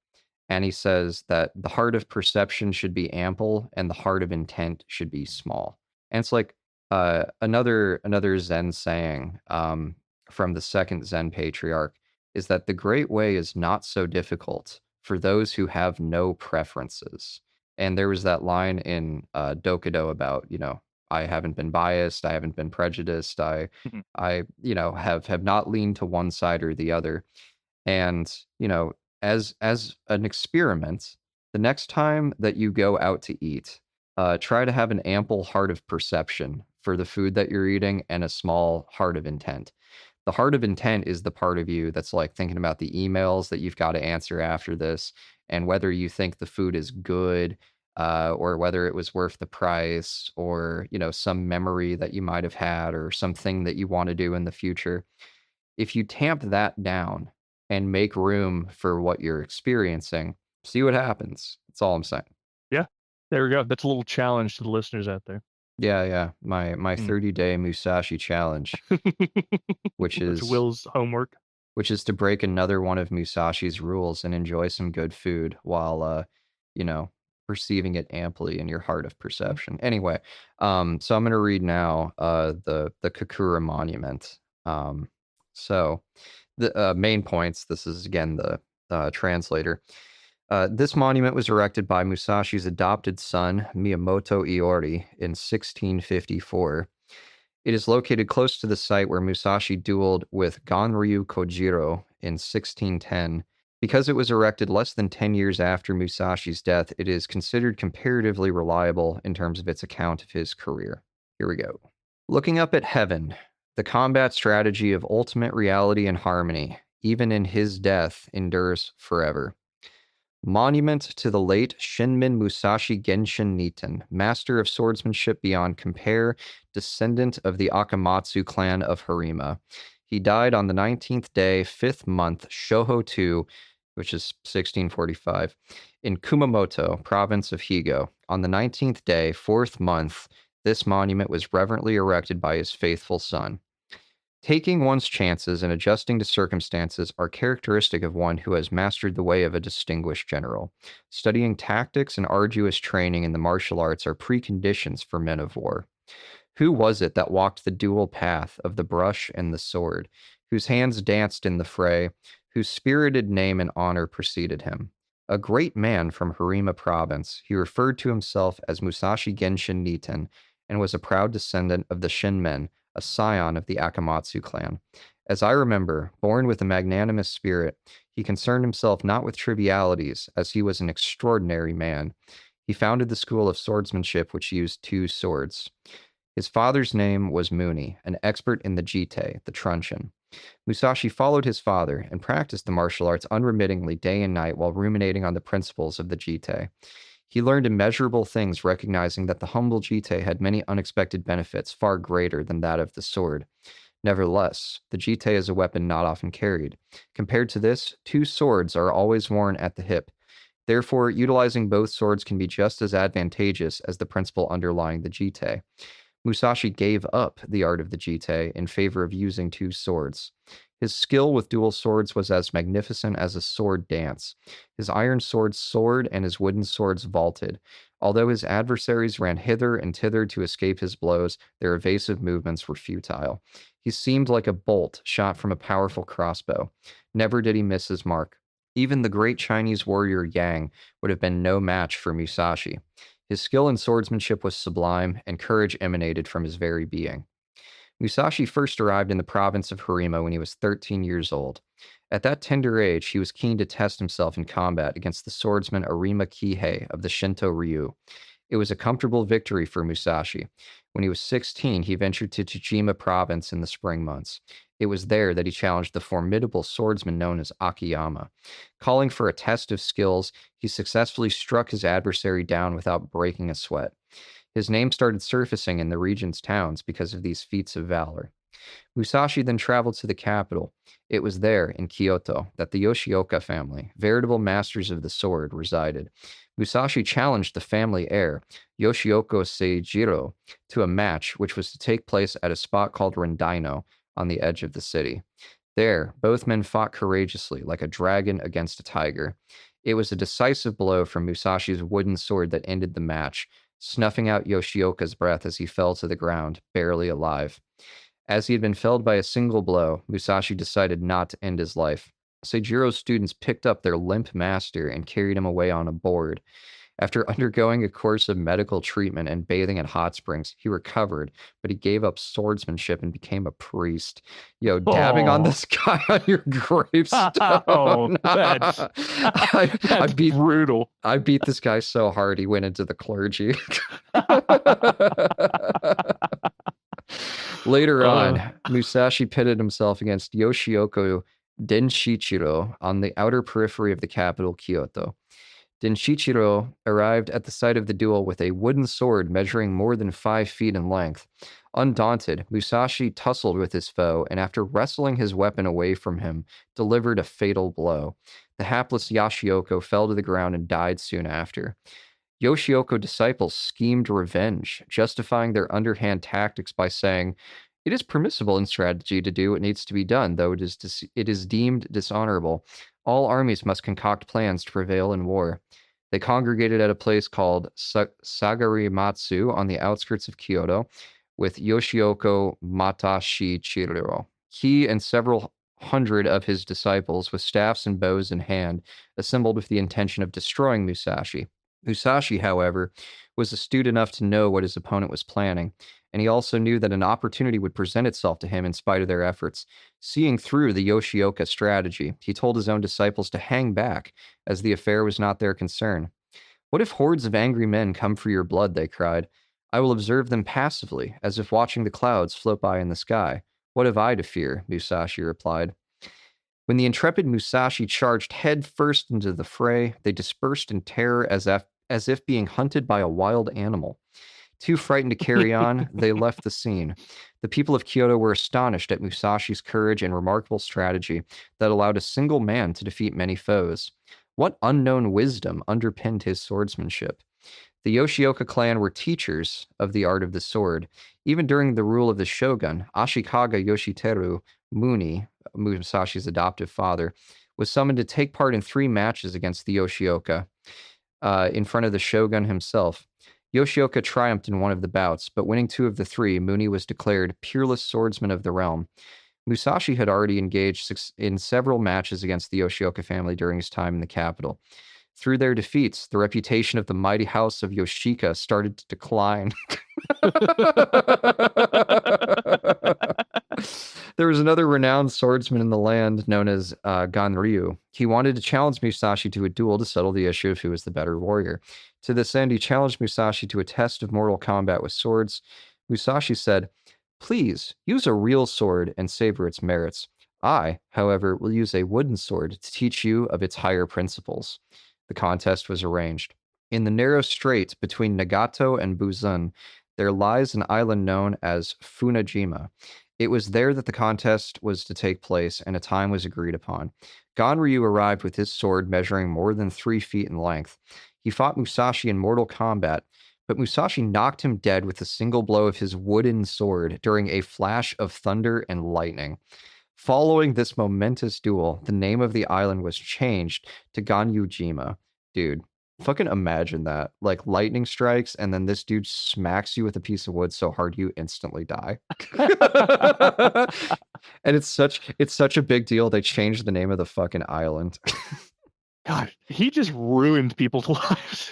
And he says that the heart of perception should be ample and the heart of intent should be small. And it's like another Zen saying from the second Zen patriarch is that the great way is not so difficult for those who have no preferences. And there was that line in Dokudo about, I haven't been biased, I haven't been prejudiced, I have not leaned to one side or the other. And, as an experiment, the next time that you go out to eat, try to have an ample heart of perception for the food that you're eating and a small heart of intent. The heart of intent is the part of you that's like thinking about the emails that you've got to answer after this and whether you think the food is good, or whether it was worth the price, or, some memory that you might have had or something that you want to do in the future. If you tamp that down and make room for what you're experiencing, see what happens. That's all I'm saying. Yeah, there we go. That's a little challenge to the listeners out there. Yeah, yeah. My Mm. 30-day Musashi challenge, which That's is Will's homework. to break another one of Musashi's rules and enjoy some good food while you know, perceiving it amply in your heart of Mm. perception. Anyway, so I'm gonna read now the Kakura monument. So the main points, this is again the translator. This monument was erected by Musashi's adopted son, Miyamoto Iori, in 1654. It is located close to the site where Musashi dueled with Ganryu Kojiro in 1610. Because it was erected less than 10 years after Musashi's death, it is considered comparatively reliable in terms of its account of his career. Here we go. Looking up at heaven, the combat strategy of ultimate reality and harmony, even in his death, endures forever. Monument to the late Shinmin Musashi Genshin Niton, master of swordsmanship beyond compare, descendant of the Akamatsu clan of Harima. He died on the 19th day, 5th month, Shoho 2, which is 1645, in Kumamoto, province of Higo. On the 19th day, 4th month, this monument was reverently erected by his faithful son. Taking one's chances and adjusting to circumstances are characteristic of one who has mastered the way of a distinguished general. Studying tactics and arduous training in the martial arts are preconditions for men of war. Who was it that walked the dual path of the brush and the sword, whose hands danced in the fray, whose spirited name and honor preceded him? A great man from Harima province, he referred to himself as Musashi Genshin Niten and was a proud descendant of the Shinmen, a scion of the Akamatsu clan. As I remember, born with a magnanimous spirit, he concerned himself not with trivialities, as he was an extraordinary man. He founded the school of swordsmanship, which used 2 swords. His father's name was Muni, an expert in the jite, the truncheon. Musashi followed his father and practiced the martial arts unremittingly day and night while ruminating on the principles of the jite. He learned immeasurable things, recognizing that the humble jite had many unexpected benefits far greater than that of the sword. Nevertheless, the jite is a weapon not often carried. Compared to this, 2 swords are always worn at the hip. Therefore, utilizing both swords can be just as advantageous as the principle underlying the jite. Musashi gave up the art of the jite in favor of using 2 swords. His skill with dual swords was as magnificent as a sword dance. His iron sword soared and his wooden swords vaulted. Although his adversaries ran hither and thither to escape his blows, their evasive movements were futile. He seemed like a bolt shot from a powerful crossbow. Never did he miss his mark. Even the great Chinese warrior Yang would have been no match for Musashi. His skill in swordsmanship was sublime, and courage emanated from his very being. Musashi first arrived in the province of Harima when he was 13 years old. At that tender age, he was keen to test himself in combat against the swordsman Arima Kihei of the Shinto Ryu. It was a comfortable victory for Musashi. When he was 16, he ventured to Tsushima province in the spring months. It was there that he challenged the formidable swordsman known as Akiyama. Calling for a test of skills, he successfully struck his adversary down without breaking a sweat. His name started surfacing in the region's towns because of these feats of valor. Musashi then traveled to the capital. It was there, in Kyoto, that the Yoshioka family, veritable masters of the sword, resided. Musashi challenged the family heir, Yoshioka Seijiro, to a match which was to take place at a spot called Rendaino, on the edge of the city. There, both men fought courageously, like a dragon against a tiger. It was a decisive blow from Musashi's wooden sword that ended the match, snuffing out Yoshioka's breath as he fell to the ground, barely alive. As he had been felled by a single blow, Musashi decided not to end his life. Seijiro's students picked up their limp master and carried him away on a board. After undergoing a course of medical treatment and bathing in hot springs, he recovered, but he gave up swordsmanship and became a priest. Yo, dabbing on this guy on your gravestone. Oh, that's I beat brutal. I beat this guy so hard he went into the clergy. Later on, Musashi pitted himself against Yoshioka Denshichiro on the outer periphery of the capital, Kyoto. Denshichiro arrived at the site of the duel with a wooden sword measuring more than 5 feet in length. Undaunted, Musashi tussled with his foe, and after wrestling his weapon away from him, delivered a fatal blow. The hapless Yoshioka fell to the ground and died soon after. Yoshioka disciples schemed revenge, justifying their underhand tactics by saying, "It is permissible in strategy to do what needs to be done, though it is deemed dishonorable. All armies must concoct plans to prevail in war." They congregated at a place called Sagarimatsu on the outskirts of Kyoto with Yoshioka Matashichiro. He and several hundred of his disciples, with staffs and bows in hand, assembled with the intention of destroying Musashi. Musashi, however, was astute enough to know what his opponent was planning, and he also knew that an opportunity would present itself to him in spite of their efforts. Seeing through the Yoshioka strategy, he told his own disciples to hang back, as the affair was not their concern. "What if hordes of angry men come for your blood?" they cried. "I will observe them passively, as if watching the clouds float by in the sky. What have I to fear?" Musashi replied. When the intrepid Musashi charged head first into the fray, they dispersed in terror as if being hunted by a wild animal. Too frightened to carry on, they left the scene. The people of Kyoto were astonished at Musashi's courage and remarkable strategy that allowed a single man to defeat many foes. What unknown wisdom underpinned his swordsmanship? The Yoshioka clan were teachers of the art of the sword. Even during the rule of the shogun, Ashikaga Yoshiteru Muni, Musashi's adoptive father, was summoned to take part in 3 matches against the Yoshioka in front of the shogun himself. Yoshioka triumphed in one of the bouts, but winning 2 of the 3, Muni was declared peerless swordsman of the realm. Musashi had already engaged in several matches against the Yoshioka family during his time in the capital. Through their defeats, the reputation of the mighty house of Yoshika started to decline. There was another renowned swordsman in the land known as Ganryu. He wanted to challenge Musashi to a duel to settle the issue of who was the better warrior. To this end, he challenged Musashi to a test of mortal combat with swords. Musashi said, "Please, use a real sword and savor its merits. I, however, will use a wooden sword to teach you of its higher principles." The contest was arranged. In the narrow strait between Nagato and Buzan, there lies an island known as Funajima. It was there that the contest was to take place, and a time was agreed upon. Ganryu arrived with his sword measuring more than 3 feet in length. He fought Musashi in mortal combat, but Musashi knocked him dead with a single blow of his wooden sword during a flash of thunder and lightning. Following this momentous duel, the name of the island was changed to Ganyujima. Dude, fucking imagine that. Like, lightning strikes, and then this dude smacks you with a piece of wood so hard you instantly die. And it's such a big deal. They changed the name of the fucking island. God, he just ruined people's lives.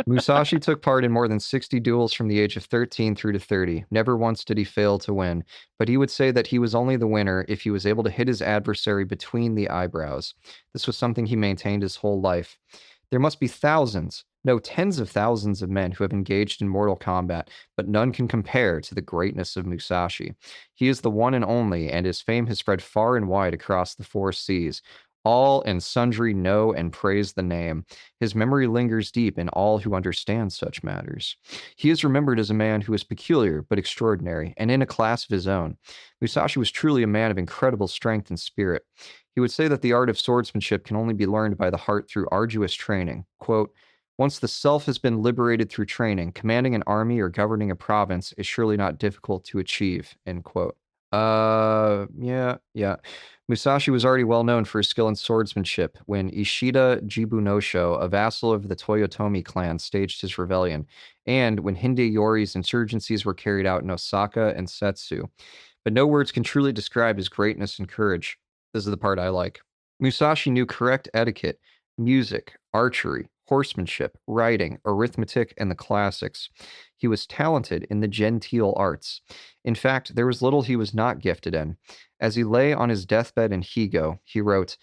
Musashi took part in more than 60 duels from the age of 13 through to 30. Never once did he fail to win, but he would say that he was only the winner if he was able to hit his adversary between the eyebrows. This was something he maintained his whole life. There must be thousands, no, tens of thousands of men who have engaged in mortal combat, but none can compare to the greatness of Musashi. He is the one and only, and his fame has spread far and wide across the 4 seas. All and sundry know and praise the name. His memory lingers deep in all who understand such matters. He is remembered as a man who is peculiar but extraordinary, and in a class of his own. Musashi was truly a man of incredible strength and spirit. He would say that the art of swordsmanship can only be learned by the heart through arduous training. Quote, "Once the self has been liberated through training, commanding an army or governing a province is surely not difficult to achieve." End quote. Yeah. Musashi was already well known for his skill in swordsmanship when Ishida Jibunosho, a vassal of the Toyotomi clan, staged his rebellion, and when Hideyori's insurgencies were carried out in Osaka and Setsu. But no words can truly describe his greatness and courage. This is the part I like. Musashi knew correct etiquette, music, archery, horsemanship, writing, arithmetic, and the classics. He was talented in the genteel arts. In fact, there was little he was not gifted in. As he lay on his deathbed in Higo, he wrote,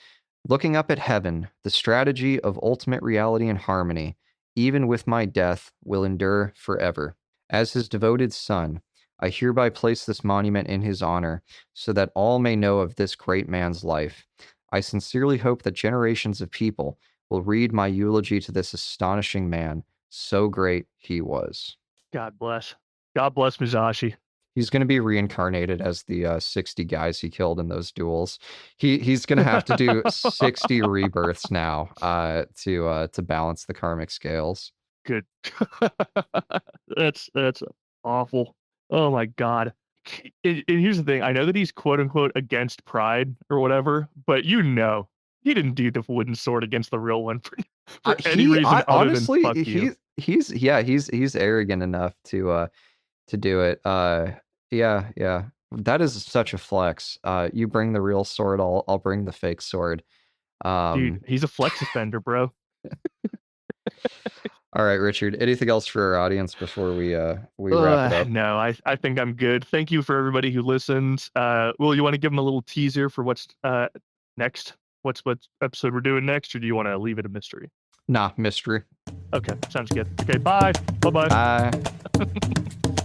"Looking up at heaven, the strategy of ultimate reality and harmony, even with my death, will endure forever. As his devoted son, I hereby place this monument in his honor, so that all may know of this great man's life. I sincerely hope that generations of people will read my eulogy to this astonishing man. So great he was." God bless. God bless Musashi. He's going to be reincarnated as the 60 guys he killed in those duels. He's going to have to do 60 rebirths now to balance the karmic scales. Good. That's awful. Oh my God. And here's the thing. I know that he's quote unquote against pride or whatever, but he didn't do the wooden sword against the real one for any reason honestly, other than fuck you. He's arrogant enough to do it. Yeah. That is such a flex. You bring the real sword, I'll bring the fake sword. Dude, he's a flex offender, bro. All right, Richard. Anything else for our audience before we wrap it up? No, I think I'm good. Thank you for everybody who listens. Will, you want to give them a little teaser for what's next? What episode we're doing next, or do you want to leave it a mystery? Nah, mystery. Okay, sounds good. Okay, bye. Bye-bye. Bye.